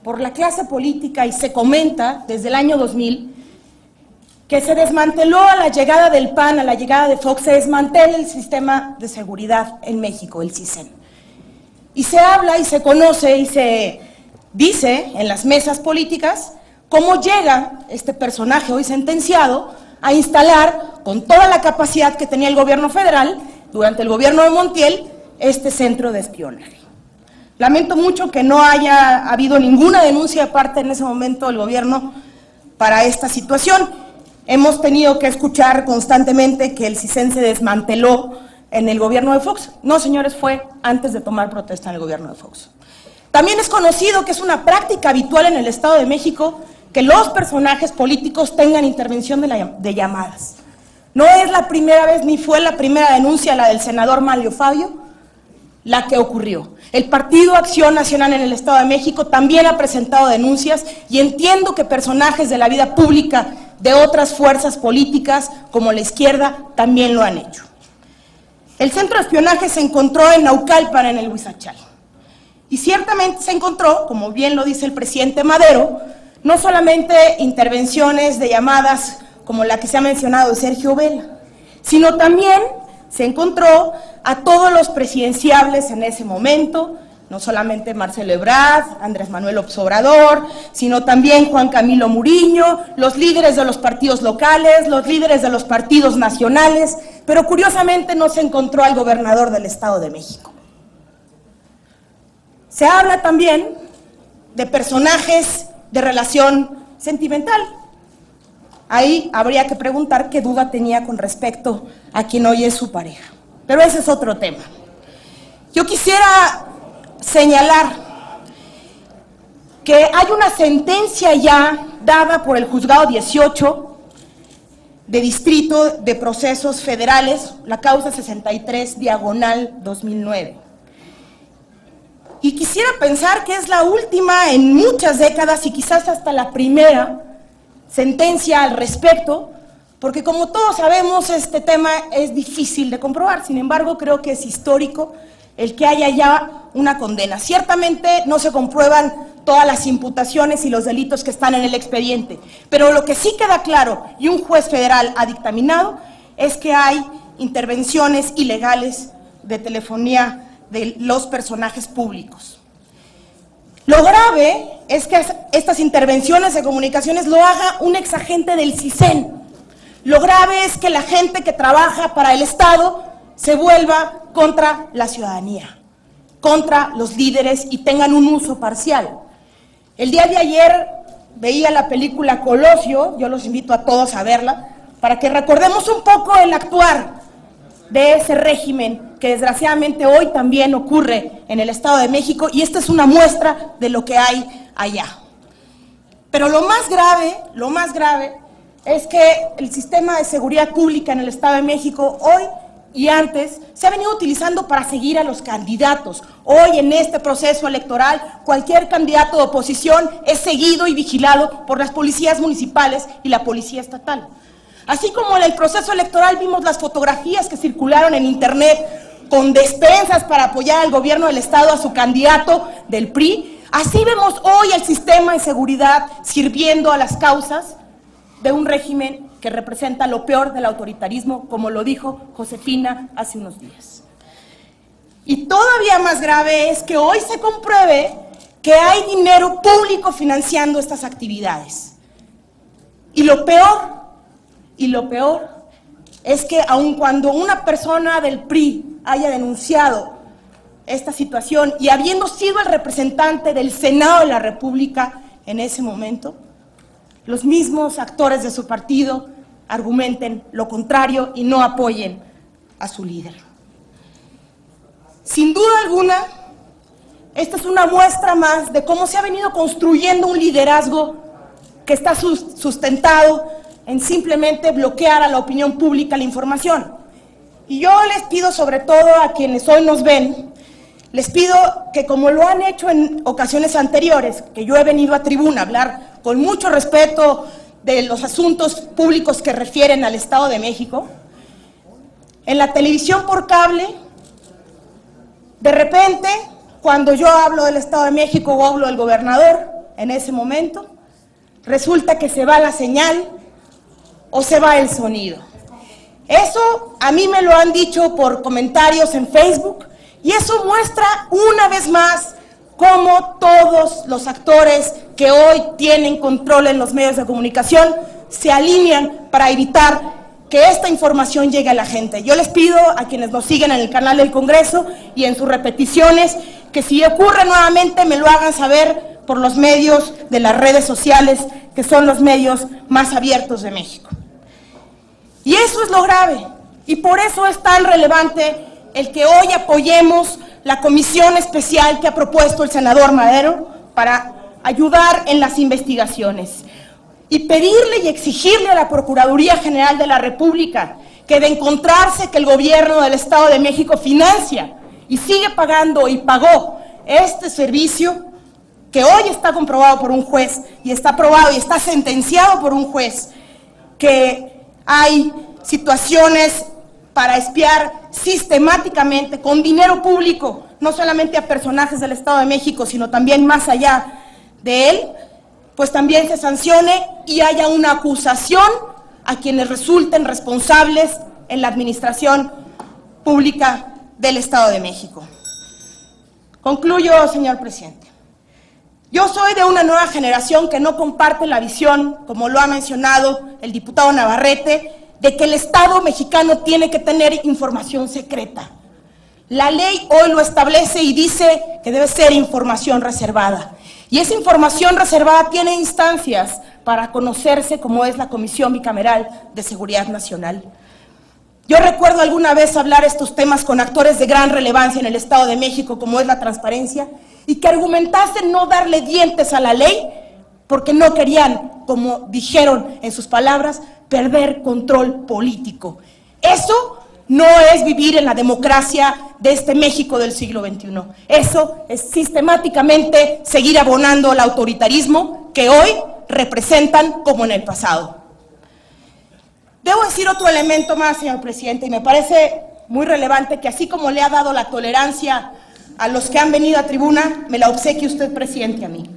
por la clase política y se comenta desde el año 2000 que se desmanteló a la llegada del PAN, a la llegada de Fox, se desmantela el sistema de seguridad en México, el CISEN. Y se habla y se conoce y se dice en las mesas políticas cómo llega este personaje hoy sentenciado a instalar con toda la capacidad que tenía el gobierno federal durante el gobierno de Montiel este centro de espionaje. Lamento mucho que no haya habido ninguna denuncia de parte en ese momento del gobierno para esta situación. Hemos tenido que escuchar constantemente que el CISEN se desmanteló en el gobierno de Fox. No, señores, fue antes de tomar protesta en el gobierno de Fox. También es conocido que es una práctica habitual en el Estado de México que los personajes políticos tengan intervención de llamadas. No es la primera vez ni fue la primera denuncia, la del senador Manlio Fabio, la que ocurrió. El Partido Acción Nacional en el Estado de México también ha presentado denuncias y entiendo que personajes de la vida pública de otras fuerzas políticas, como la izquierda, también lo han hecho. El centro de espionaje se encontró en Naucalpan, en el Huizachal. Y ciertamente se encontró, como bien lo dice el presidente Madero, no solamente intervenciones de llamadas como la que se ha mencionado de Sergio Vela, sino también se encontró a todos los presidenciables en ese momento, no solamente Marcelo Ebrard, Andrés Manuel López Obrador, sino también Juan Camilo Muriño, los líderes de los partidos locales, los líderes de los partidos nacionales, pero curiosamente no se encontró al gobernador del Estado de México. Se habla también de personajes de relación sentimental. Ahí habría que preguntar qué duda tenía con respecto a quien hoy es su pareja. Pero ese es otro tema. Yo quisiera señalar que hay una sentencia ya dada por el Juzgado 18 de Distrito de Procesos Federales, la causa 63/2009. Y quisiera pensar que es la última en muchas décadas y quizás hasta la primera sentencia al respecto, porque como todos sabemos este tema es difícil de comprobar, sin embargo creo que es histórico el que haya ya una condena. Ciertamente no se comprueban todas las imputaciones y los delitos que están en el expediente. Pero lo que sí queda claro, y un juez federal ha dictaminado, es que hay intervenciones ilegales de telefonía de los personajes públicos. Lo grave es que estas intervenciones de comunicaciones lo haga un exagente del CISEN. Lo grave es que la gente que trabaja para el Estado se vuelva contra la ciudadanía, contra los líderes y tengan un uso parcial. El día de ayer veía la película Colosio, yo los invito a todos a verla, para que recordemos un poco el actuar de ese régimen que desgraciadamente hoy también ocurre en el Estado de México, y esta es una muestra de lo que hay allá. Pero lo más grave es que el sistema de seguridad pública en el Estado de México hoy y antes se ha venido utilizando para seguir a los candidatos. Hoy en este proceso electoral cualquier candidato de oposición es seguido y vigilado por las policías municipales y la policía estatal. Así como en el proceso electoral vimos las fotografías que circularon en internet con despensas para apoyar al gobierno del Estado, a su candidato del PRI, así vemos hoy el sistema de seguridad sirviendo a las causas de un régimen que representa lo peor del autoritarismo, como lo dijo Josefina hace unos días. Y todavía más grave es que hoy se compruebe que hay dinero público financiando estas actividades. Y lo peor es que aun cuando una persona del PRI haya denunciado esta situación y habiendo sido el representante del Senado de la República en ese momento, los mismos actores de su partido argumenten lo contrario y no apoyen a su líder. Sin duda alguna, esta es una muestra más de cómo se ha venido construyendo un liderazgo que está sustentado en simplemente bloquear a la opinión pública la información. Y yo les pido, sobre todo a quienes hoy nos ven, les pido que, como lo han hecho en ocasiones anteriores, que yo he venido a tribuna a hablar con mucho respeto de los asuntos públicos que refieren al Estado de México, en la televisión por cable, de repente, cuando yo hablo del Estado de México o hablo del gobernador, en ese momento, resulta que se va la señal o se va el sonido. Eso a mí me lo han dicho por comentarios en Facebook, y eso muestra una vez más cómo todos los actores que hoy tienen control en los medios de comunicación se alinean para evitar que esta información llegue a la gente. Yo les pido a quienes nos siguen en el canal del Congreso y en sus repeticiones que si ocurre nuevamente me lo hagan saber por los medios de las redes sociales, que son los medios más abiertos de México. Y eso es lo grave, y por eso es tan relevante el que hoy apoyemos la comisión especial que ha propuesto el senador Madero para ayudar en las investigaciones y pedirle y exigirle a la Procuraduría General de la República que, de encontrarse que el gobierno del Estado de México financia y sigue pagando y pagó este servicio, que hoy está comprobado por un juez y está aprobado y está sentenciado por un juez, que hay situaciones para espiar sistemáticamente con dinero público, no solamente a personajes del Estado de México, sino también más allá de él, pues también se sancione y haya una acusación a quienes resulten responsables en la administración pública del Estado de México. Concluyo, señor presidente. Yo soy de una nueva generación que no comparte la visión, como lo ha mencionado el diputado Navarrete, de que el Estado mexicano tiene que tener información secreta. La ley hoy lo establece y dice que debe ser información reservada. Y esa información reservada tiene instancias para conocerse, como es la Comisión Bicameral de Seguridad Nacional. Yo recuerdo alguna vez hablar estos temas con actores de gran relevancia en el Estado de México, como es la transparencia, y que argumentasen no darle dientes a la ley porque no querían, como dijeron en sus palabras, perder control político. Eso no es vivir en la democracia de este México del siglo XXI. Eso es sistemáticamente seguir abonando al autoritarismo que hoy representan como en el pasado. Debo decir otro elemento más, señor presidente, y me parece muy relevante que, así como le ha dado la tolerancia a los que han venido a tribuna, me la obsequie usted, presidente, a mí.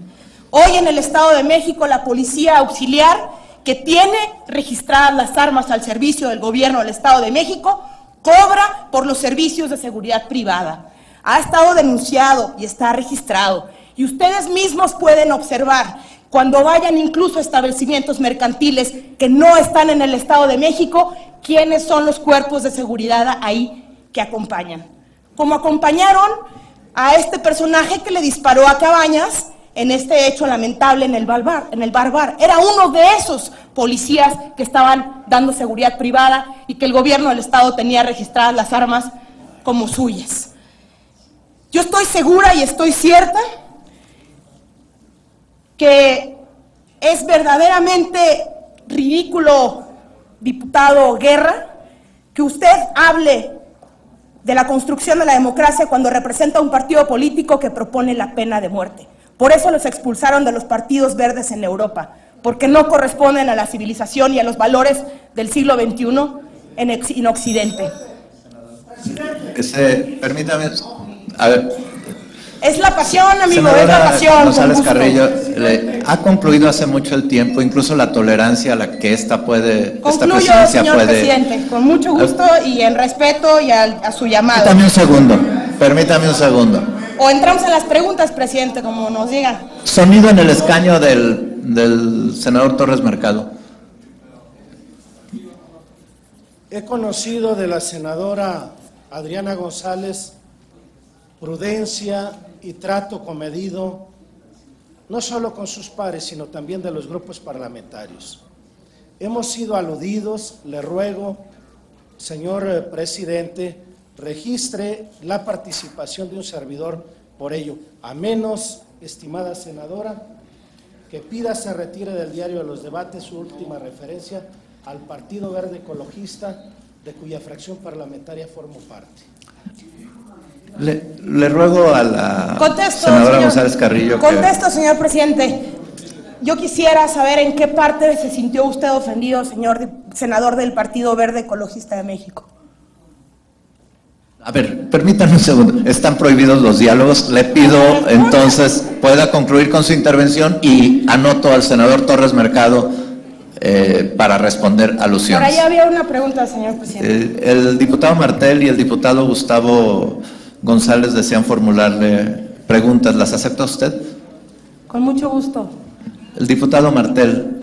Hoy en el Estado de México la policía auxiliar que tiene registradas las armas al servicio del gobierno del Estado de México cobra por los servicios de seguridad privada. Ha estado denunciado y está registrado. Y ustedes mismos pueden observar, cuando vayan incluso a establecimientos mercantiles que no están en el Estado de México, quiénes son los cuerpos de seguridad ahí que acompañan. Como acompañaron a este personaje que le disparó a Cabañas en este hecho lamentable en el Bar. Era uno de esos policías que estaban dando seguridad privada y que el gobierno del Estado tenía registradas las armas como suyas. Yo estoy segura y estoy cierta que es verdaderamente ridículo, diputado Guerra, que usted hable de la construcción de la democracia cuando representa un partido político que propone la pena de muerte. Por eso los expulsaron de los partidos verdes en Europa, porque no corresponden a la civilización y a los valores del siglo XXI en Occidente. Permítame, a ver. Es la pasión, amigo, Senadora es la pasión. González Carrillo, ha concluido hace mucho el tiempo, incluso la tolerancia a la que esta Concluyo, presidencia señor puede... presidente, con mucho gusto y en respeto y a su llamado. Permítame un segundo. O entramos en las preguntas, presidente, como nos diga. Sonido en el escaño del senador Torres Mercado. He conocido de la senadora Adriana González prudencia y trato comedido, no solo con sus pares, sino también de los grupos parlamentarios. Hemos sido aludidos, le ruego, señor presidente, registre la participación de un servidor por ello, a menos, estimada senadora, que pida se retire del diario de los debates su última referencia al Partido Verde Ecologista, de cuya fracción parlamentaria formo parte. Le ruego a la senadora González Carrillo Contesto, señor presidente. Yo quisiera saber en qué parte se sintió usted ofendido, señor senador del Partido Verde Ecologista de México. A ver, permítanme un segundo. Están prohibidos los diálogos. Le pido entonces pueda concluir con su intervención y anoto al senador Torres Mercado para responder alusiones. Por ahí había una pregunta, señor presidente. El diputado Martel y el diputado Gustavo González desean formularle preguntas. ¿Las acepta usted? Con mucho gusto. El diputado Martel.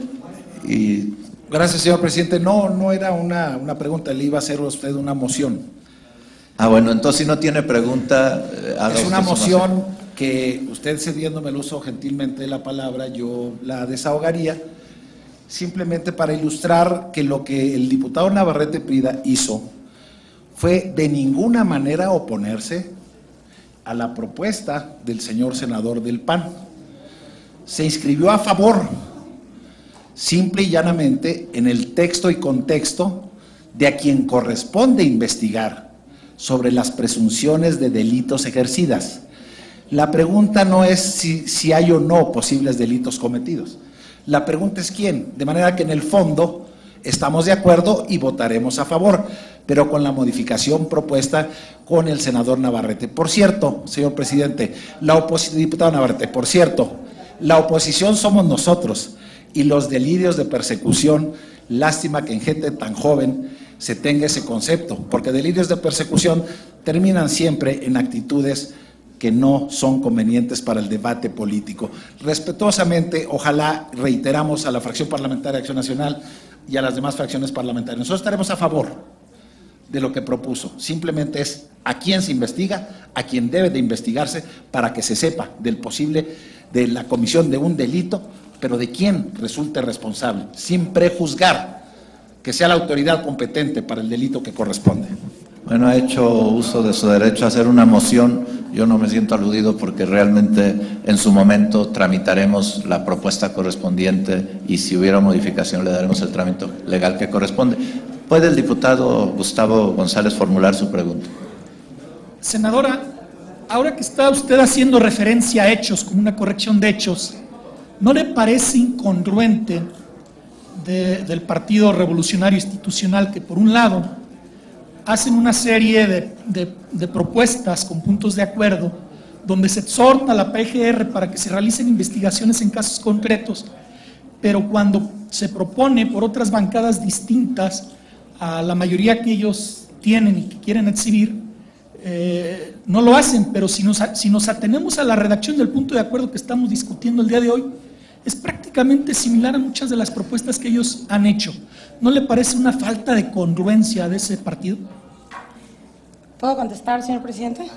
Gracias, señor presidente. No era una pregunta, le iba a hacer a usted una moción. Bueno, entonces si no tiene pregunta... Es una moción que usted cediéndome el uso gentilmente de la palabra, yo la desahogaría, simplemente para ilustrar que lo que el diputado Navarrete Prida hizo fue de ninguna manera oponerse a la propuesta del señor senador del PAN. Se inscribió a favor, simple y llanamente, en el texto y contexto de a quien corresponde investigar sobre las presunciones de delitos ejercidas. La pregunta no es si hay o no posibles delitos cometidos. La pregunta es quién, de manera que en el fondo estamos de acuerdo y votaremos a favor, pero con la modificación propuesta con el senador Navarrete. Por cierto, señor presidente, diputado Navarrete, por cierto, la oposición somos nosotros y los delirios de persecución, lástima que en gente tan joven se tenga ese concepto, porque delirios de persecución terminan siempre en actitudes que no son convenientes para el debate político. Respetuosamente, ojalá reiteramos a la fracción parlamentaria de Acción Nacional y a las demás fracciones parlamentarias. Nosotros estaremos a favor de lo que propuso. Simplemente es a quién se investiga, a quién debe de investigarse para que se sepa del posible, de la comisión de un delito, pero de quién resulte responsable, sin prejuzgar, que sea la autoridad competente para el delito que corresponde. Bueno, ha hecho uso de su derecho a hacer una moción. Yo no me siento aludido porque realmente en su momento tramitaremos la propuesta correspondiente y si hubiera modificación le daremos el trámite legal que corresponde. ¿Puede el diputado Gustavo González formular su pregunta? Senadora, ahora que está usted haciendo referencia a hechos, como una corrección de hechos, ¿no le parece incongruente del Partido Revolucionario Institucional que por un lado hacen una serie de propuestas con puntos de acuerdo donde se exhorta a la PGR para que se realicen investigaciones en casos concretos, pero cuando se propone por otras bancadas distintas a la mayoría que ellos tienen y que quieren exhibir, no lo hacen. Pero si nos atenemos a la redacción del punto de acuerdo que estamos discutiendo el día de hoy, es prácticamente similar a muchas de las propuestas que ellos han hecho. ¿No le parece una falta de congruencia de ese partido? ¿Puedo contestar, señor presidente?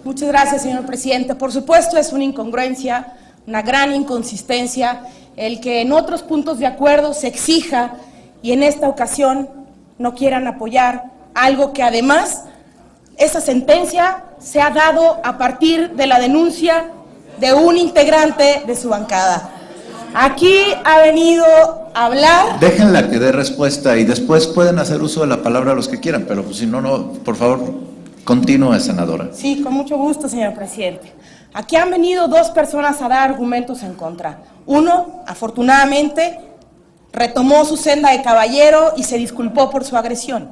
Muchas gracias, señor presidente. Por supuesto, es una incongruencia, una gran inconsistencia, el que en otros puntos de acuerdo se exija y en esta ocasión no quieran apoyar algo que además esa sentencia se ha dado a partir de la denuncia de un integrante de su bancada. Aquí ha venido a hablar... Déjenla que dé respuesta y después pueden hacer uso de la palabra los que quieran, pero pues, si no, no, por favor, continúe, senadora. Sí, con mucho gusto, señor presidente. Aquí han venido dos personas a dar argumentos en contra. Uno, afortunadamente, retomó su senda de caballero y se disculpó por su agresión,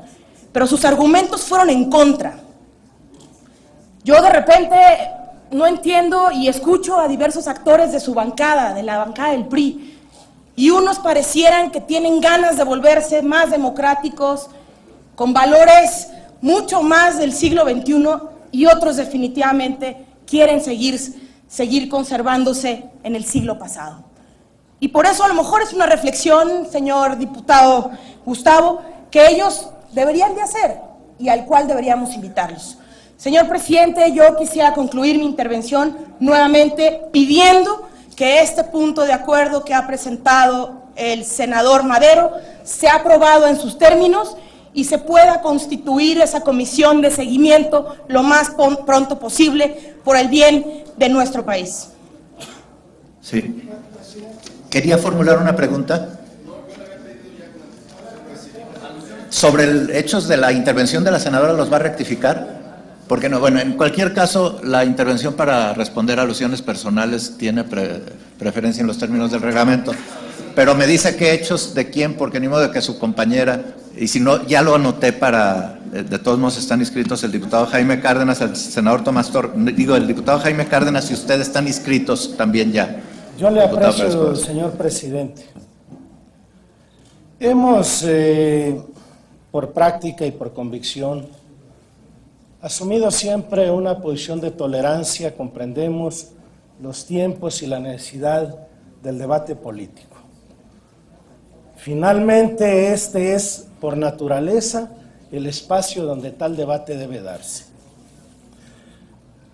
pero sus argumentos fueron en contra. Yo de repente no entiendo y escucho a diversos actores de su bancada, de la bancada del PRI, y unos parecieran que tienen ganas de volverse más democráticos, con valores mucho más del siglo XXI, y otros definitivamente quieren seguir conservándose en el siglo pasado. Y por eso a lo mejor es una reflexión, señor diputado Gustavo, que ellos deberían de hacer y al cual deberíamos invitarlos. Señor presidente, yo quisiera concluir mi intervención nuevamente pidiendo que este punto de acuerdo que ha presentado el senador Madero sea aprobado en sus términos y se pueda constituir esa comisión de seguimiento lo más pronto posible por el bien de nuestro país. Sí. Quería formular una pregunta sobre los hechos de la intervención de la senadora. ¿Los va a rectificar? Porque no, bueno, en cualquier caso, la intervención para responder a alusiones personales tiene preferencia en los términos del reglamento. Pero me dice que hechos de quién, porque ni modo de que su compañera, y si no, ya lo anoté para, de todos modos están inscritos el diputado Jaime Cárdenas, el senador Tomás el diputado Jaime Cárdenas y ustedes están inscritos también ya. Yo le aprecio, señor presidente. Hemos, por práctica y por convicción, asumido siempre una posición de tolerancia. Comprendemos los tiempos y la necesidad del debate político. Finalmente, este es, por naturaleza, el espacio donde tal debate debe darse.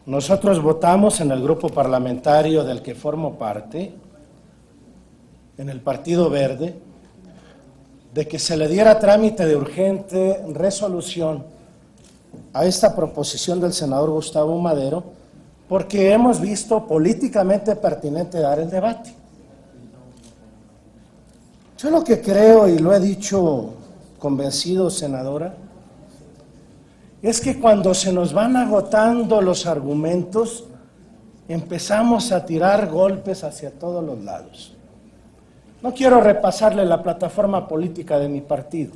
Nosotros votamos en el grupo parlamentario del que formo parte, en el Partido Verde, de que se le diera trámite de urgente resolución a esta proposición del senador Gustavo Madero, porque hemos visto políticamente pertinente dar el debate. Yo lo que creo, y lo he dicho convencido, senadora, es que cuando se nos van agotando los argumentos, empezamos a tirar golpes hacia todos los lados. No quiero repasarle la plataforma política de mi partido.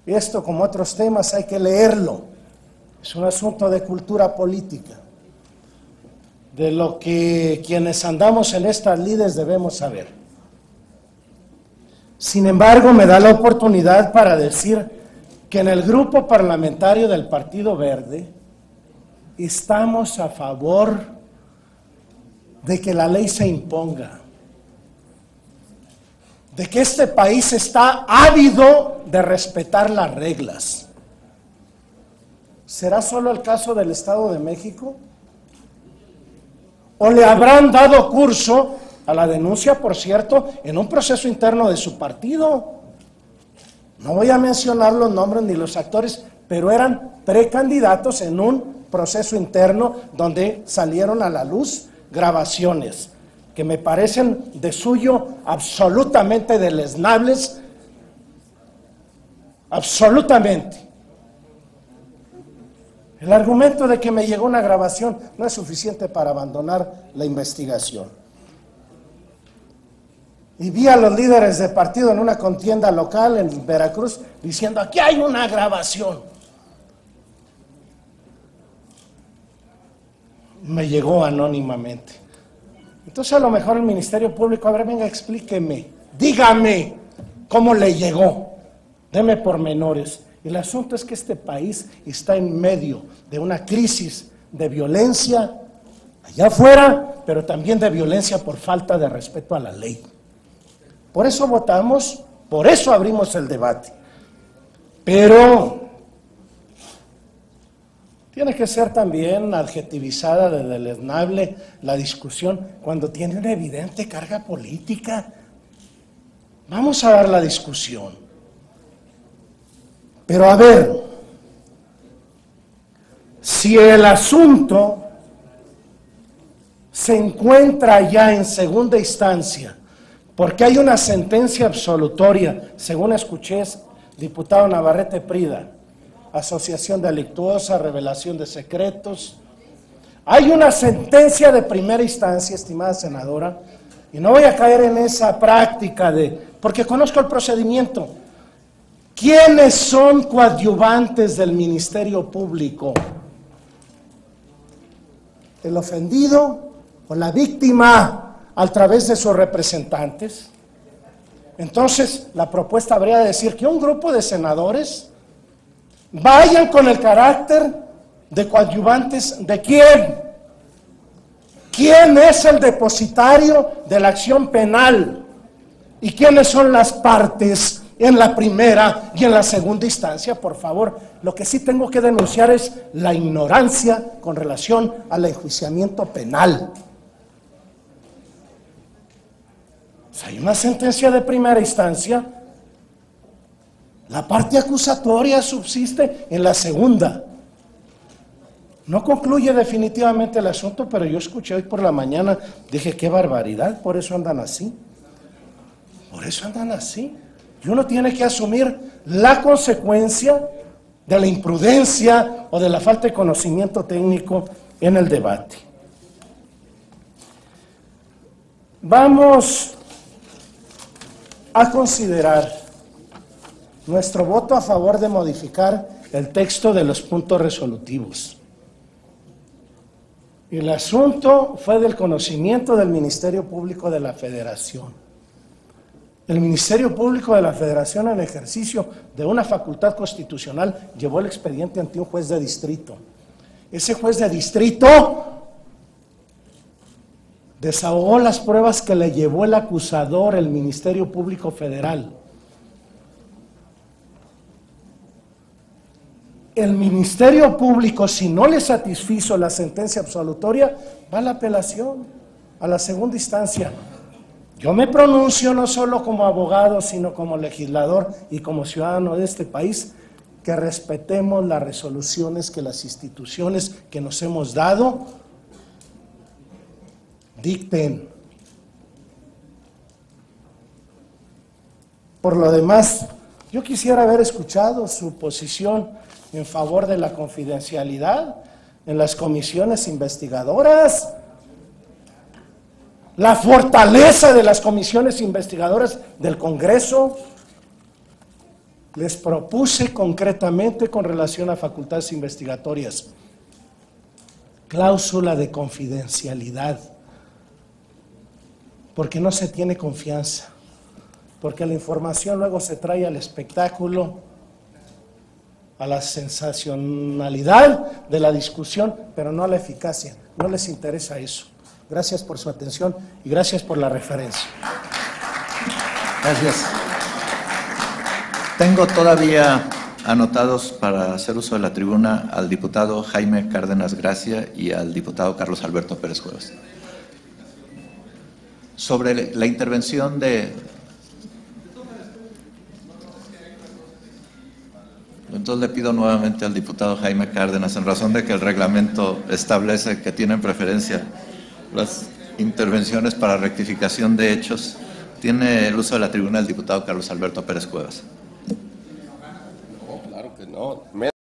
Esto, como otros temas, hay que leerlo. Es un asunto de cultura política, de lo que quienes andamos en estas lides debemos saber. Sin embargo, me da la oportunidad para decir que en el grupo parlamentario del Partido Verde estamos a favor de que la ley se imponga, de que este país está ávido de respetar las reglas. ¿Será solo el caso del Estado de México? ¿O le habrán dado curso a la denuncia, por cierto, en un proceso interno de su partido? No voy a mencionar los nombres ni los actores, pero eran precandidatos en un proceso interno donde salieron a la luz grabaciones que me parecen de suyo absolutamente deleznables, absolutamente. El argumento de que me llegó una grabación no es suficiente para abandonar la investigación. Y vi a los líderes de partido en una contienda local en Veracruz diciendo: aquí hay una grabación. me llegó anónimamente. Entonces a lo mejor el Ministerio Público, a ver, venga, explíqueme, dígame cómo le llegó, deme pormenores. El asunto es que este país está en medio de una crisis de violencia allá afuera, pero también de violencia por falta de respeto a la ley. Por eso votamos, por eso abrimos el debate. Pero tiene que ser también adjetivizada de deleznable la discusión cuando tiene una evidente carga política. Vamos a dar la discusión. Pero a ver, si el asunto se encuentra ya en segunda instancia, porque hay una sentencia absolutoria, según escuché, diputado Navarrete Prida, asociación delictuosa, revelación de secretos. Hay una sentencia de primera instancia, estimada senadora, y no voy a caer en esa práctica porque conozco el procedimiento. ¿Quiénes son coadyuvantes del Ministerio Público? ¿El ofendido o la víctima a través de sus representantes? Entonces, la propuesta habría de decir que un grupo de senadores vayan con el carácter de coadyuvantes ¿de quién? ¿Quién es el depositario de la acción penal? ¿Y quiénes son las partes en la primera y en la segunda instancia? Por favor, lo que sí tengo que denunciar es la ignorancia con relación al enjuiciamiento penal. Hay una sentencia de primera instancia, la parte acusatoria subsiste en la segunda. No concluye definitivamente el asunto, pero yo escuché hoy por la mañana, dije, qué barbaridad, por eso andan así. Por eso andan así. Y uno tiene que asumir la consecuencia de la imprudencia o de la falta de conocimiento técnico en el debate. Vamos a considerar nuestro voto a favor de modificar el texto de los puntos resolutivos. El asunto fue del conocimiento del Ministerio Público de la Federación. El Ministerio Público de la Federación, en ejercicio de una facultad constitucional, llevó el expediente ante un juez de distrito. Ese juez de distrito desahogó las pruebas que le llevó el acusador, el Ministerio Público Federal. El Ministerio Público, si no le satisfizo la sentencia absolutoria, va a la apelación, a la segunda instancia. Yo me pronuncio no solo como abogado, sino como legislador y como ciudadano de este país, que respetemos las resoluciones que las instituciones que nos hemos dado dicten. Por lo demás, yo quisiera haber escuchado su posición en favor de la confidencialidad en las comisiones investigadoras, la fortaleza de las comisiones investigadoras del Congreso. Les propuse concretamente con relación a facultades investigatorias cláusula de confidencialidad, porque no se tiene confianza, porque la información luego se trae al espectáculo, a la sensacionalidad de la discusión, pero no a la eficacia. No les interesa eso. Gracias por su atención y gracias por la referencia. Gracias. Tengo todavía anotados para hacer uso de la tribuna al diputado Jaime Cárdenas Gracia y al diputado Carlos Alberto Pérez Cuevas. Sobre la intervención de... Entonces le pido nuevamente al diputado Jaime Cárdenas, en razón de que el reglamento establece que tienen preferencia las intervenciones para rectificación de hechos, tiene el uso de la tribuna el diputado Carlos Alberto Pérez Cuevas. No, claro que no.